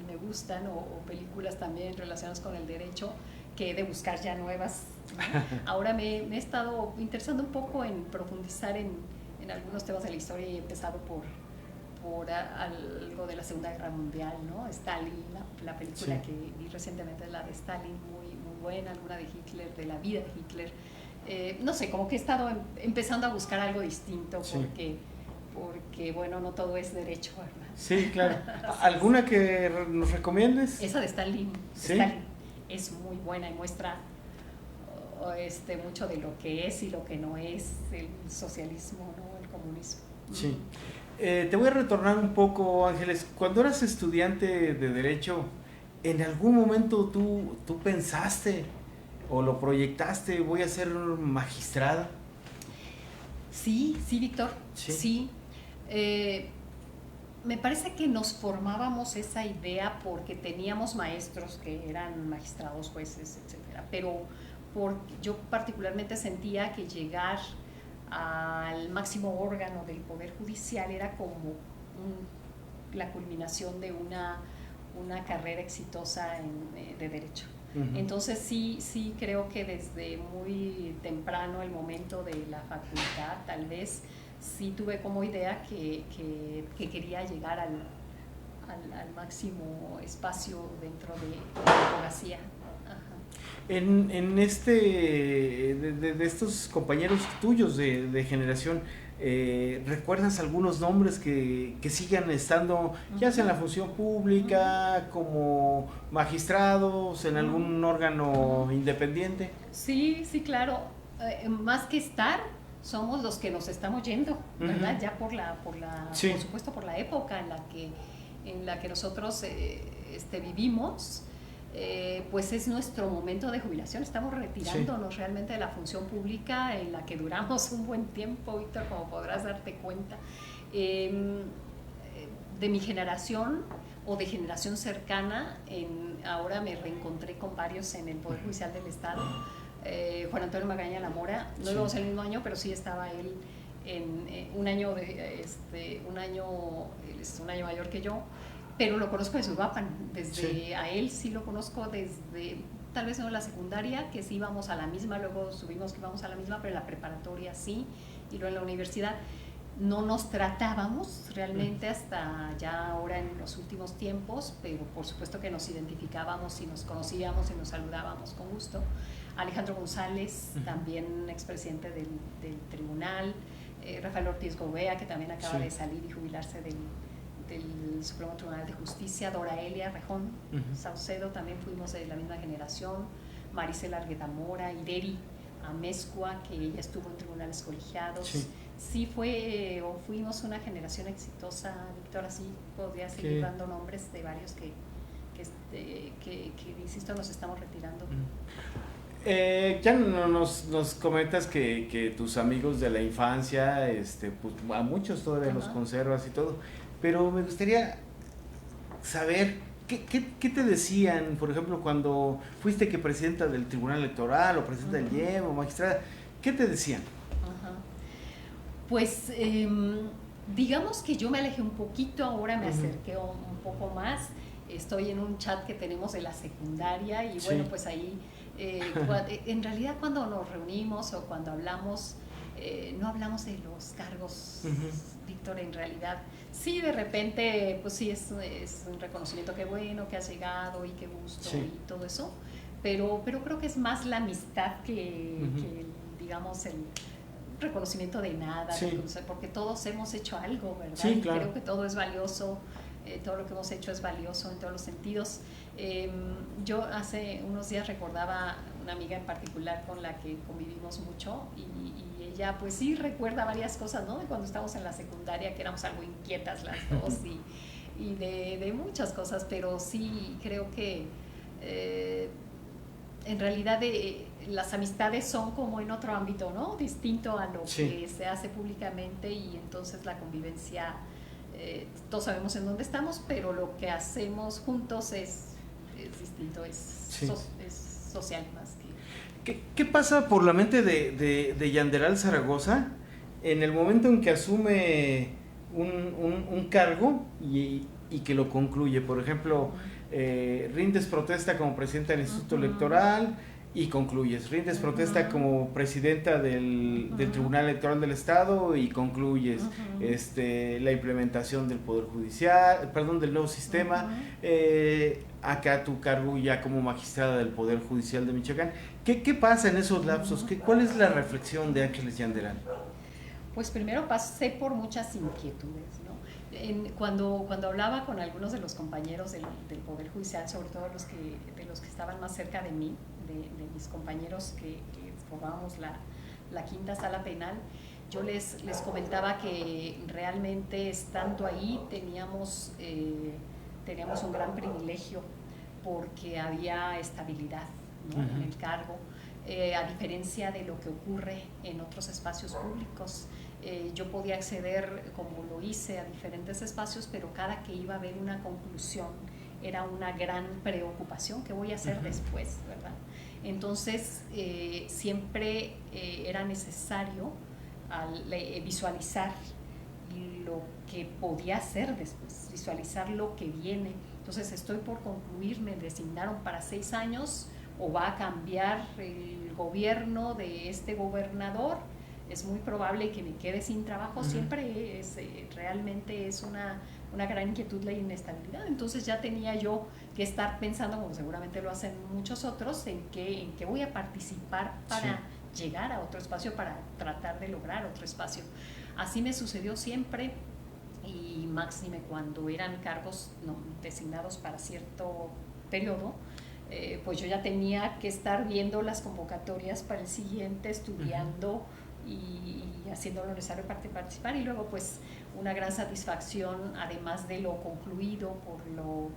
me gustan, o películas también relacionadas con el derecho, que he de buscar ya nuevas, ¿no? Ahora me he estado interesando un poco en profundizar en algunos temas de la historia, y he empezado por algo de la Segunda Guerra Mundial, ¿no? Stalin, la película que vi recientemente, la de Stalin, muy, muy buena, alguna de Hitler, de la vida de Hitler. No sé, como que he estado empezando a buscar algo distinto, porque bueno, no todo es derecho, ¿verdad? Sí, claro. ¿Alguna que nos recomiendes? Esa de Stalin. Stalin es muy buena y muestra mucho de lo que es y lo que no es el socialismo, ¿no? El comunismo. Sí. Te voy a retornar un poco, Ángeles. Cuando eras estudiante de Derecho, ¿en algún momento tú pensaste o lo proyectaste, voy a ser magistrada? Sí, Víctor, sí. Me parece que nos formábamos esa idea porque teníamos maestros que eran magistrados, jueces, etcétera, pero yo particularmente sentía que llegar al máximo órgano del Poder Judicial era como la culminación de una carrera exitosa de Derecho. Entonces sí creo que desde muy temprano, el momento de la facultad, tal vez sí tuve como idea que quería llegar al máximo espacio dentro de la abogacía. En de estos compañeros tuyos de generación, ¿recuerdas algunos nombres que sigan estando, ya sea en la función pública, como magistrados, en algún órgano independiente? Sí, claro. Más que estar, somos los que nos estamos yendo, ¿verdad? Ya por supuesto, por la época en la que nosotros vivimos. Pues es nuestro momento de jubilación, estamos retirándonos realmente de la función pública, en la que duramos un buen tiempo, Víctor, como podrás darte cuenta. De mi generación o de generación cercana, ahora me reencontré con varios en el Poder Judicial del Estado. Juan Antonio Magaña La Mora, no íbamos el mismo año, pero sí estaba él él es un año mayor que yo, pero lo conozco desde Uruapan, Sí. a él sí lo conozco desde, tal vez no en la secundaria, que sí íbamos a la misma, luego subimos que íbamos a la misma, pero en la preparatoria sí, y luego en la universidad no nos tratábamos realmente hasta ya ahora en los últimos tiempos, pero por supuesto que nos identificábamos y nos conocíamos y nos saludábamos con gusto. Alejandro González, también expresidente del tribunal, Rafael Ortiz Gobea, que también acaba de salir y jubilarse del Supremo Tribunal de Justicia, Dora Elia Rejón Saucedo, también fuimos de la misma generación, Maricela Argueta Mora, Ireri Amezcua, que ella estuvo en tribunales colegiados. Sí fuimos una generación exitosa, Víctor, así podría seguir dando nombres de varios que insisto, nos estamos retirando. Ya nos comentas que tus amigos de la infancia, pues a muchos todavía los conservas y todo, pero me gustaría saber qué te decían, por ejemplo, cuando fuiste que presidenta del Tribunal Electoral o presidenta del IEM o magistrada, ¿qué te decían? Pues digamos que yo me alejé un poquito, ahora me acerqué un poco más, estoy en un chat que tenemos de la secundaria y bueno, pues ahí en realidad cuando nos reunimos o cuando hablamos, no hablamos de los cargos, Víctor, en realidad. Sí, de repente, pues sí, es un reconocimiento, qué bueno que has llegado y qué gusto y todo eso, pero creo que es más la amistad que digamos, el reconocimiento de nada, porque todos hemos hecho algo, ¿verdad? Sí, claro. Creo que todo es valioso, todo lo que hemos hecho es valioso en todos los sentidos. Yo hace unos días recordaba una amiga en particular con la que convivimos mucho y ella pues sí recuerda varias cosas, ¿no? De cuando estábamos en la secundaria, que éramos algo inquietas las dos y de muchas cosas, pero sí creo que en realidad las amistades son como en otro ámbito, ¿no? Distinto a lo que se hace públicamente y entonces la convivencia, todos sabemos en dónde estamos, pero lo que hacemos juntos es distinto, es social más que... ¿Qué pasa por la mente de Yanderal Zaragoza en el momento en que asume un cargo y que lo concluye? Por ejemplo, rindes protesta como presidenta del Instituto Electoral y concluyes. Rindes protesta como presidenta del Tribunal Electoral del Estado y concluyes. La implementación del Poder Judicial, del nuevo sistema. Acá tu cargo ya como magistrada del Poder Judicial de Michoacán. ¿Qué pasa en esos lapsos? ¿Cuál es la reflexión de Ángeles Yanderal? Pues primero pasé por muchas inquietudes, ¿no? Cuando hablaba con algunos de los compañeros del Poder Judicial, sobre todo de los que estaban más cerca de mí, de mis compañeros que formábamos la quinta sala penal, yo les comentaba que realmente estando ahí teníamos un gran privilegio porque había estabilidad, ¿no? En el cargo, a diferencia de lo que ocurre en otros espacios públicos. Yo podía acceder, como lo hice, a diferentes espacios, pero cada que iba a haber una conclusión era una gran preocupación. ¿Qué voy a hacer después, verdad? Entonces, siempre era necesario visualizar lo que podía hacer después, visualizar lo que viene. Entonces, estoy por concluir, me designaron para 6 años, o va a cambiar el gobierno de este gobernador, es muy probable que me quede sin trabajo. Siempre realmente es una gran inquietud la inestabilidad. Entonces ya tenía yo que estar pensando, como seguramente lo hacen muchos otros, en qué voy a participar para llegar a otro espacio, para tratar de lograr otro espacio. Así me sucedió siempre, y máxime cuando eran cargos designados para cierto periodo. Pues yo ya tenía que estar viendo las convocatorias para el siguiente, estudiando y haciendo lo necesario para participar, y luego pues una gran satisfacción, además de lo concluido, por lo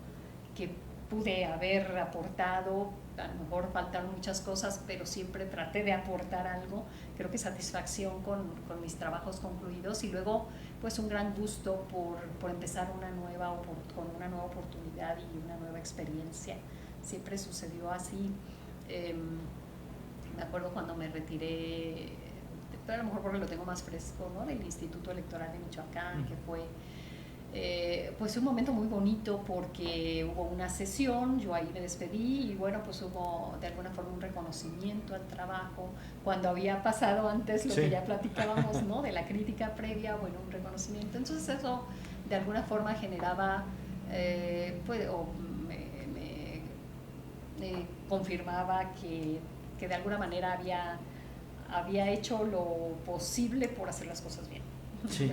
que pude haber aportado. A lo mejor faltaron muchas cosas, pero siempre traté de aportar algo. Creo que satisfacción con mis trabajos concluidos, y luego pues un gran gusto por empezar con una nueva oportunidad y una nueva experiencia. Siempre sucedió así. Me acuerdo cuando me retiré a lo mejor porque lo tengo más fresco, ¿no? Del Instituto Electoral de Michoacán, que fue pues un momento muy bonito porque hubo una sesión, yo ahí me despedí y bueno, pues hubo de alguna forma un reconocimiento al trabajo, cuando había pasado antes lo que ya platicábamos, ¿no? De la crítica previa, bueno, un reconocimiento. Entonces eso de alguna forma generaba, pues, o me confirmaba que de alguna manera había hecho lo posible por hacer las cosas bien. Sí.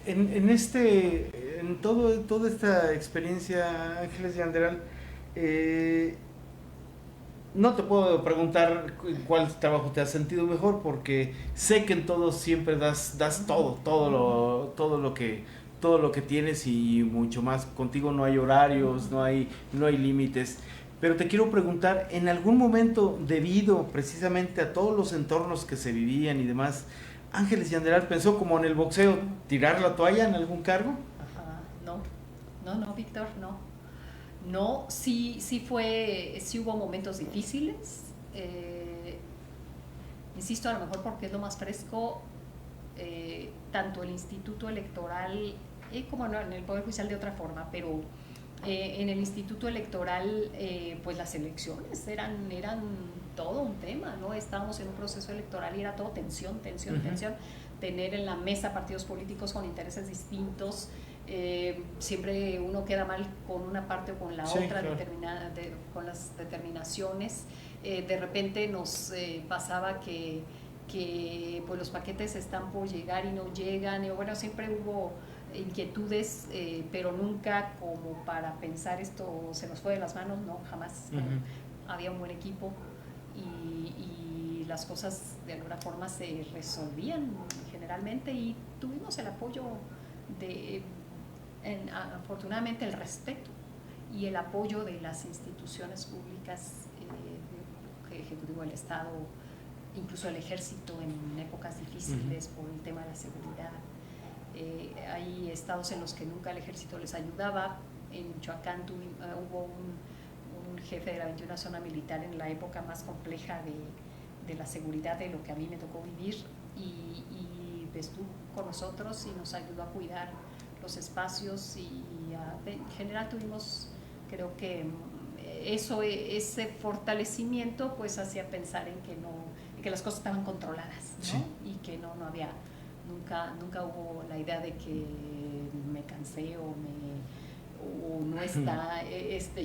En toda esta experiencia, Ángeles Yanderal, no te puedo preguntar cuál trabajo te has sentido mejor, porque sé que en todos siempre das todo lo que tienes y mucho más. Contigo no hay horarios, no hay límites. Pero te quiero preguntar, en algún momento, debido precisamente a todos los entornos que se vivían y demás, Ángeles Yanderal pensó, como en el boxeo, tirar la toalla en algún cargo. Ajá, no, Víctor, no. No, sí hubo momentos difíciles. Insisto, a lo mejor porque es lo más fresco, tanto el Instituto Electoral como en el Poder Judicial de otra forma, pero en el Instituto Electoral, pues las elecciones eran todo un tema, ¿no? Estábamos en un proceso electoral y era todo tensión. Tener en la mesa partidos políticos con intereses distintos, siempre uno queda mal con una parte o con la otra, claro. Con las determinaciones. De repente nos pasaba que pues los paquetes están por llegar y no llegan, y bueno, siempre hubo inquietudes, pero nunca como para pensar esto se nos fue de las manos, no, jamás. Había un buen equipo y las cosas de alguna forma se resolvían generalmente, y tuvimos el apoyo afortunadamente el respeto y el apoyo de las instituciones públicas, el Ejecutivo del Estado, incluso el Ejército en épocas difíciles por el tema de la seguridad. Hay estados en los que nunca el Ejército les ayudaba. En Michoacán hubo un jefe de la 21 Zona Militar en la época más compleja de la seguridad, de lo que a mí me tocó vivir, y estuvo con nosotros y nos ayudó a cuidar los espacios, y en general tuvimos, creo que ese fortalecimiento pues hacía pensar en que las cosas estaban controladas, ¿no? Sí. Y que no había, nunca hubo la idea de que me cansé o no está,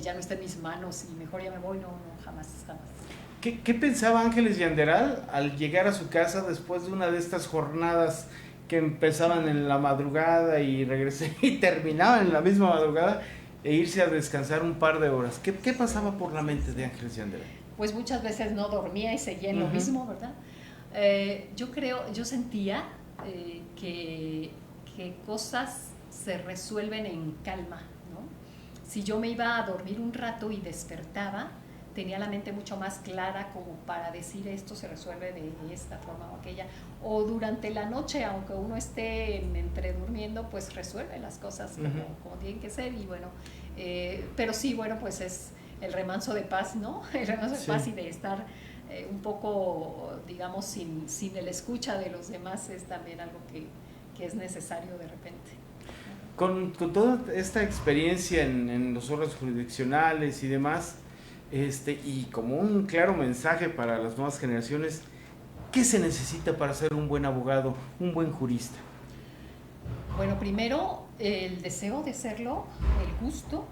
ya no está en mis manos y mejor ya me voy, no, jamás. ¿Qué pensaba Ángeles Yanderal al llegar a su casa después de una de estas jornadas que empezaban en la madrugada y terminaban en la misma madrugada, e irse a descansar un par de horas? ¿Qué pasaba por la mente de Ángeles Yanderal? Pues muchas veces no dormía y seguía en lo mismo, ¿verdad? Yo sentía que cosas se resuelven en calma, ¿no? Si yo me iba a dormir un rato y despertaba, tenía la mente mucho más clara como para decir esto se resuelve de esta forma o aquella, o durante la noche, aunque uno esté entre durmiendo, pues resuelve las cosas como tienen que ser, y bueno, pero sí, bueno, pues es el remanso de paz, ¿no? El remanso de paz y de estar un poco, digamos, sin el escucha de los demás, es también algo que es necesario de repente. Con toda esta experiencia en los órganos jurisdiccionales y demás, y como un claro mensaje para las nuevas generaciones, ¿qué se necesita para ser un buen abogado, un buen jurista? Bueno, primero el deseo de serlo, el gusto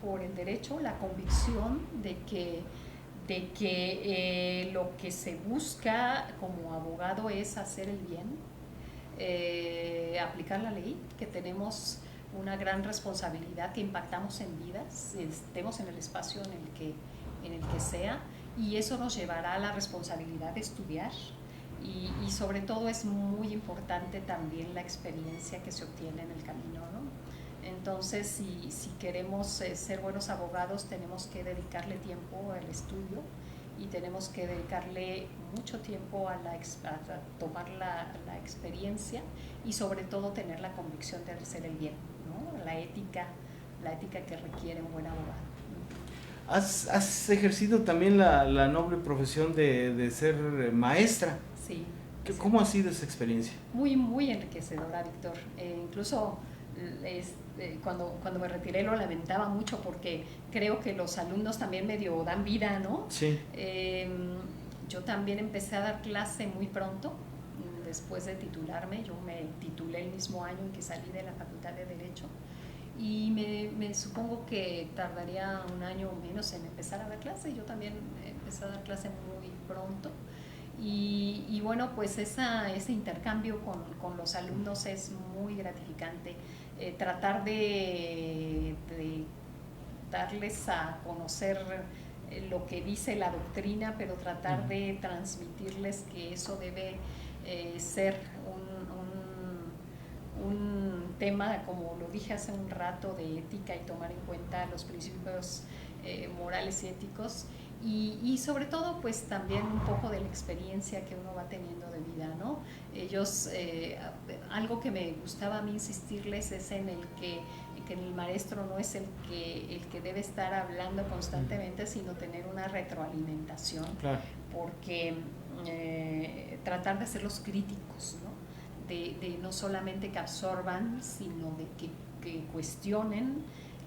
por el derecho, la convicción de que lo que se busca como abogado es hacer el bien, aplicar la ley, que tenemos una gran responsabilidad, que impactamos en vidas, estemos en el espacio en el que sea, y eso nos llevará a la responsabilidad de estudiar, y sobre todo es muy importante también la experiencia que se obtiene en el camino, ¿no? Entonces, si queremos ser buenos abogados, tenemos que dedicarle tiempo al estudio, y tenemos que dedicarle mucho tiempo a tomar la experiencia, y sobre todo tener la convicción de hacer el bien, ¿no? La ética que requiere un buen abogado. Has ejercido también la noble profesión de ser maestra. Sí. ¿Cómo ha sido esa experiencia? Muy, muy enriquecedora, Víctor. Incluso cuando me retiré lo lamentaba mucho porque creo que los alumnos también medio dan vida, ¿no? Sí. Yo también empecé a dar clase muy pronto, después de titularme. Yo me titulé el mismo año en que salí de la Facultad de Derecho y me supongo que tardaría un año o menos en empezar a dar clase. Yo también empecé a dar clase muy pronto. Y bueno, pues ese intercambio con los alumnos es muy gratificante. Tratar de darles a conocer lo que dice la doctrina, pero tratar de transmitirles que eso debe ser un tema, como lo dije hace un rato, de ética y tomar en cuenta los principios morales y éticos. Y sobre todo, pues también un poco de la experiencia que uno va teniendo de vida, ¿no? Ellos, algo que me gustaba a mí insistirles es en el que el maestro no es el que debe estar hablando constantemente, sino tener una retroalimentación, claro. Porque tratar de hacerlos críticos, ¿no? De no solamente que absorban, sino de que cuestionen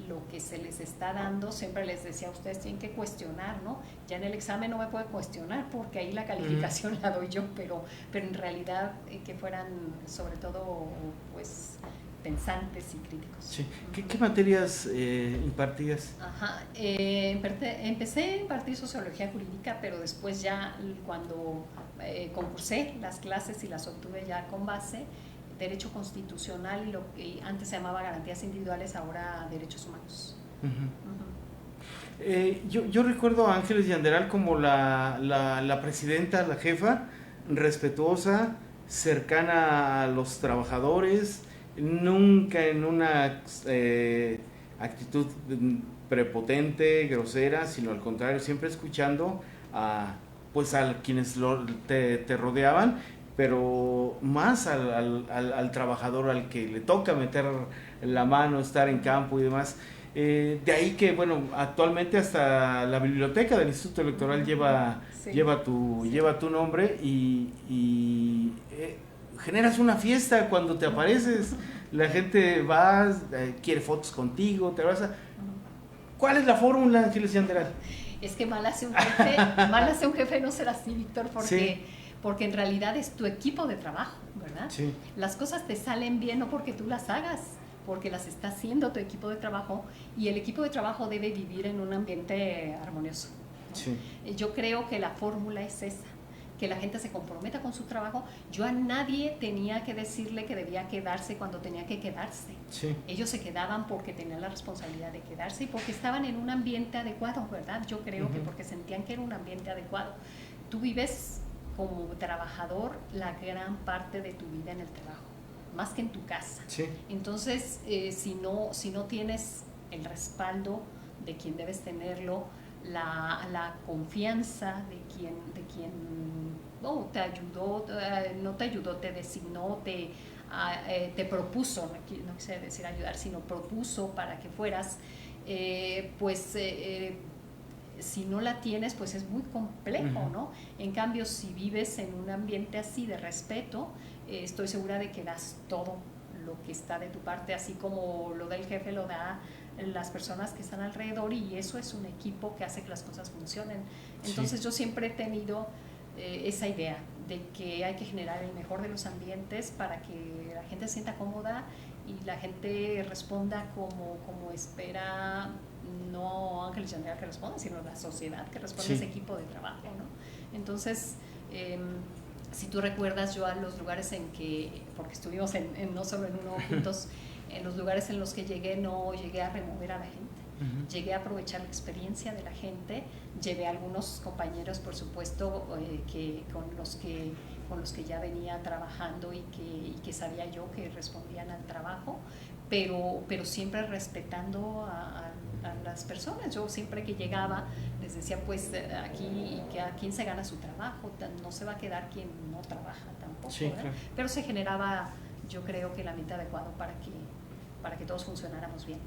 lo que se les está dando. Siempre les decía, ustedes tienen que cuestionar, ¿no? Ya en el examen no me pueden cuestionar porque ahí la calificación la doy yo, pero en realidad que fueran sobre todo pues pensantes y críticos. Sí. ¿Qué materias impartías? Ajá. Empecé a impartir sociología jurídica, pero después ya cuando concursé las clases y las obtuve ya con base, derecho constitucional y lo que antes se llamaba garantías individuales, ahora derechos humanos. Yo recuerdo a Ángeles Yanderal como la presidenta, la jefa, respetuosa, cercana a los trabajadores, nunca en una actitud prepotente, grosera, sino al contrario, siempre escuchando a quienes te rodeaban, pero más al trabajador, al que le toca meter la mano, estar en campo y demás. De ahí que, bueno, actualmente hasta la biblioteca del Instituto Electoral lleva tu nombre y generas una fiesta cuando te apareces. La gente va, quiere fotos contigo, te abraza. ¿Cuál es la fórmula, Ángeles Yanderal? Es que mal hace un jefe no ser así, Víctor, porque en realidad es tu equipo de trabajo, ¿verdad? Sí. Las cosas te salen bien no porque tú las hagas, porque las está haciendo tu equipo de trabajo, y el equipo de trabajo debe vivir en un ambiente armonioso, ¿no? Sí. Yo creo que la fórmula es esa, que la gente se comprometa con su trabajo. Yo a nadie tenía que decirle que debía quedarse cuando tenía que quedarse. Sí. Ellos se quedaban porque tenían la responsabilidad de quedarse y porque estaban en un ambiente adecuado, ¿verdad? Yo creo que porque sentían que era un ambiente adecuado. Tú vives como trabajador la gran parte de tu vida en el trabajo, más que en tu casa. Sí. Entonces, si no tienes el respaldo de quien debes tenerlo, la confianza de quien te ayudó, no te ayudó, te designó, te propuso, no quise decir ayudar, sino propuso para que fueras, si no la tienes, pues es muy complejo, ¿no? En cambio, si vives en un ambiente así de respeto, estoy segura de que das todo lo que está de tu parte, así como lo del jefe lo da las personas que están alrededor, y eso es un equipo que hace que las cosas funcionen. Entonces yo siempre he tenido esa idea de que hay que generar el mejor de los ambientes para que la gente se sienta cómoda y la gente responda como espera, no Ángeles Yanderal que responda, sino la sociedad que responde a ese equipo de trabajo, ¿no? Entonces, si tú recuerdas, yo a los lugares en que, porque estuvimos no solo en uno juntos, en los lugares en los que llegué no llegué a remover a la gente, llegué a aprovechar la experiencia de la gente, llevé a algunos compañeros, por supuesto, con los que ya venía trabajando y que sabía yo que respondían al trabajo, pero siempre respetando a las personas. Yo siempre que llegaba les decía, pues aquí quien se gana su trabajo, no se va a quedar quien no trabaja tampoco, sí, claro. Pero se generaba, yo creo que el ambiente adecuado para que todos funcionáramos bien.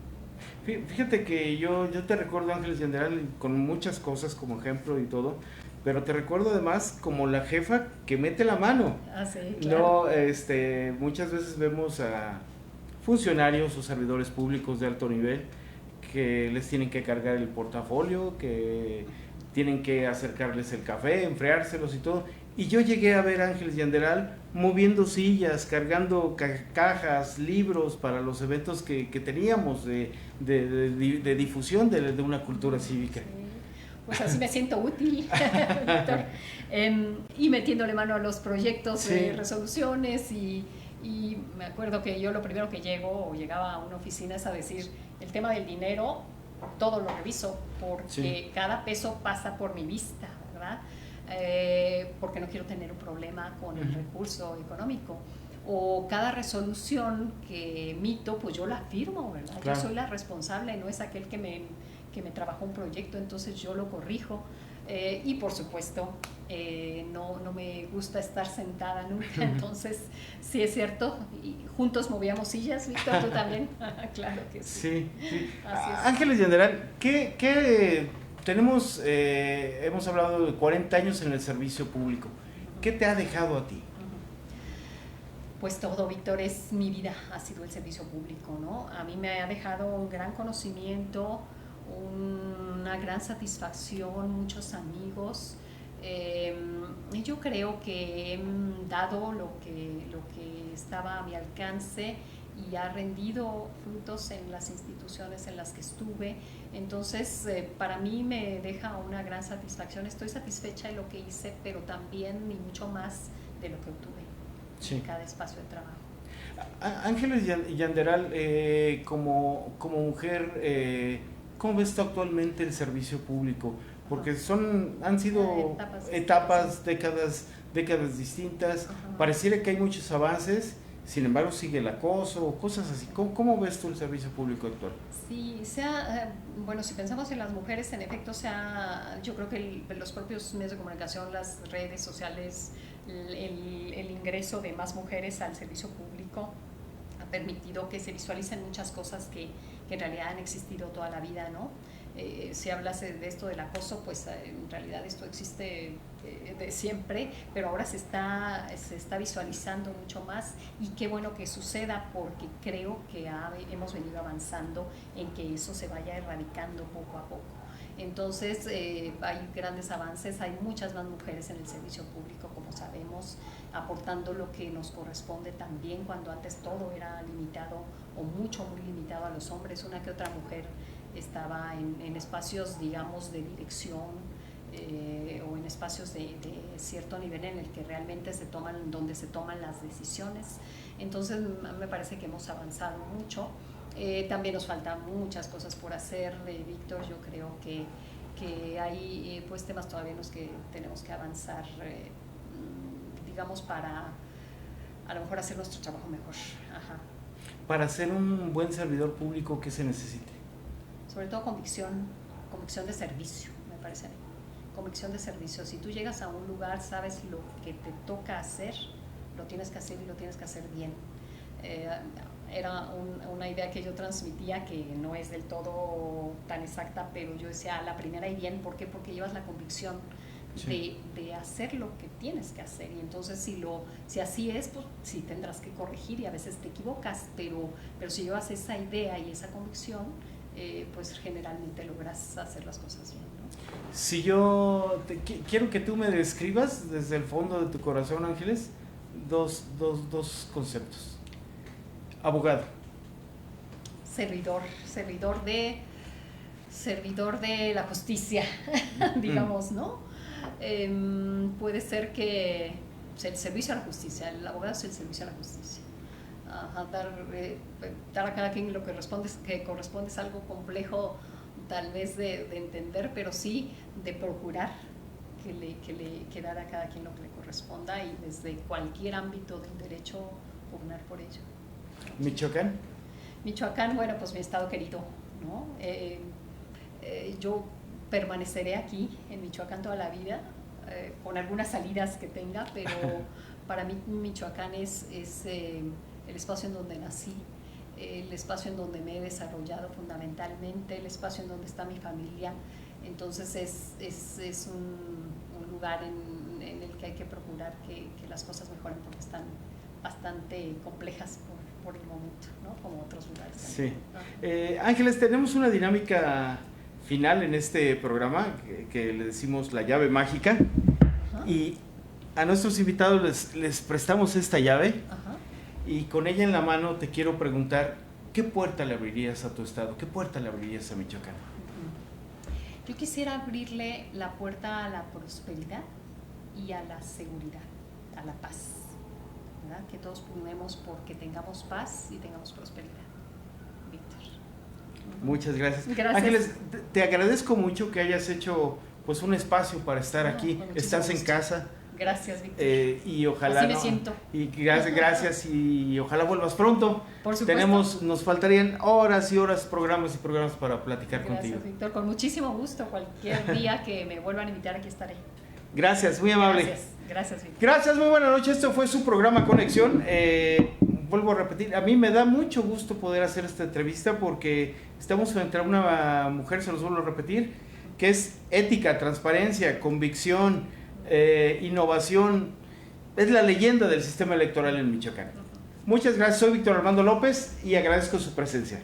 Fíjate que yo te recuerdo, Ángeles Yanderal, con muchas cosas como ejemplo y todo, pero te recuerdo además como la jefa que mete la mano. Ah, sí, claro. No, muchas veces vemos a funcionarios o servidores públicos de alto nivel que les tienen que cargar el portafolio, que tienen que acercarles el café, enfriárselos y todo. Y yo llegué a ver a Ángeles Yanderal moviendo sillas, cargando cajas, libros para los eventos que teníamos de difusión de una cultura cívica. Sí. Pues así me siento útil, Víctor, y metiéndole mano a los proyectos Sí. de resoluciones y me acuerdo que yo lo primero que llegaba a una oficina es a decir, el tema del dinero, todo lo reviso, porque Sí. cada peso pasa por mi vista, ¿verdad? Porque no quiero tener un problema con el recurso económico. O cada resolución que emito, pues yo la firmo, ¿verdad? Claro. Yo soy la responsable, no es aquel que me trabajó un proyecto, entonces yo lo corrijo. Y por supuesto, no me gusta estar sentada nunca, entonces sí es cierto, y juntos movíamos sillas, Víctor, tú también. Claro que sí. Sí, sí. Así es. Ángeles Yanderal, ¿qué tenemos? Hemos hablado de 40 años en el servicio público. ¿Qué te ha dejado a ti? Pues todo, Víctor, es mi vida, ha sido el servicio público, ¿no? A mí me ha dejado un gran conocimiento, una gran satisfacción, muchos amigos. Yo creo que he dado lo que estaba a mi alcance y ha rendido frutos en las instituciones en las que estuve. Entonces, para mí me deja una gran satisfacción. Estoy satisfecha de lo que hice, pero también y mucho más de lo que obtuve en cada espacio de trabajo. Ángeles Yanderal, como mujer, ¿cómo ves tú actualmente el servicio público? Porque han sido etapas, décadas distintas. Pareciera que hay muchos avances, sin embargo sigue el acoso, cosas así. ¿Cómo ves tú el servicio público actual? Sí, bueno, si pensamos en las mujeres, en efecto, yo creo que los propios medios de comunicación, las redes sociales, el ingreso de más mujeres al servicio público ha permitido que se visualicen muchas cosas que en realidad han existido toda la vida, ¿no? Si hablas de esto del acoso, pues en realidad esto existe de siempre, pero ahora se está visualizando mucho más y qué bueno que suceda porque creo que hemos venido avanzando en que eso se vaya erradicando poco a poco. Entonces hay grandes avances, hay muchas más mujeres en el servicio público, como sabemos, aportando lo que nos corresponde también, cuando antes todo era limitado o muy limitado a los hombres. Una que otra mujer estaba en espacios, digamos, de dirección o en espacios de cierto nivel en el que realmente donde se toman las decisiones. Entonces me parece que hemos avanzado mucho. También nos faltan muchas cosas por hacer, Víctor. Yo creo que hay pues temas todavía en los que tenemos que avanzar, digamos, para a lo mejor hacer nuestro trabajo mejor. Ajá. Para ser un buen servidor público, ¿qué se necesita? Sobre todo convicción de servicio, me parece a mí. Convicción de servicio. Si tú llegas a un lugar, sabes lo que te toca hacer, lo tienes que hacer y lo tienes que hacer bien. Era una idea que yo transmitía que no es del todo tan exacta, pero yo decía, la primera y bien, ¿por qué? Porque llevas la convicción de hacer lo que tienes que hacer, y entonces si así es, pues sí tendrás que corregir y a veces te equivocas, pero si llevas esa idea y esa convicción, pues generalmente logras hacer las cosas bien, ¿no? Si yo quiero que tú me describas desde el fondo de tu corazón, Ángeles, dos conceptos. Abogado. Servidor de la justicia, digamos, ¿no? Puede ser que el servicio a la justicia, el abogado es el servicio a la justicia. Dar a cada quien lo que corresponde es algo complejo tal vez de entender, pero sí de procurar que dar a cada quien lo que le corresponda y desde cualquier ámbito del derecho pugnar por ello. Michoacán, bueno, pues mi estado querido, ¿no? Yo permaneceré aquí en Michoacán toda la vida, con algunas salidas que tenga, pero para mí Michoacán es el espacio en donde nací, el espacio en donde me he desarrollado fundamentalmente, el espacio en donde está mi familia. Entonces es un lugar en el que hay que procurar que las cosas mejoren porque están bastante complejas por el momento, ¿no? Como otros lugares. Sí. Ángeles, tenemos una dinámica final en este programa que le decimos la llave mágica. Ajá. Y a nuestros invitados les prestamos esta llave. Ajá. Y con ella en la mano te quiero preguntar, ¿qué puerta le abrirías a tu estado? ¿Qué puerta le abrirías a Michoacán? Yo quisiera abrirle la puerta a la prosperidad y a la seguridad, a la paz, ¿verdad? Que todos pugnemos porque tengamos paz y tengamos prosperidad. Víctor. Muchas gracias. Gracias. Ángeles, te agradezco mucho que hayas hecho pues un espacio para estar aquí. Con muchísimo Estás en gusto. casa. Gracias, Víctor. Y ojalá Así me siento. Y gracias y ojalá vuelvas pronto. Por supuesto. Nos faltarían horas y horas, programas y programas para platicar Gracias, contigo. Víctor. Con muchísimo gusto. Cualquier día que me vuelvan a invitar, aquí estaré. Gracias, muy amable. Gracias, Víctor. Gracias, muy buena noche. Esto fue su programa Conexión. Vuelvo a repetir, a mí me da mucho gusto poder hacer esta entrevista porque estamos frente a una mujer, se los vuelvo a repetir, que es ética, transparencia, convicción, innovación. Es la leyenda del sistema electoral en Michoacán. Muchas gracias, soy Víctor Armando López y agradezco su presencia.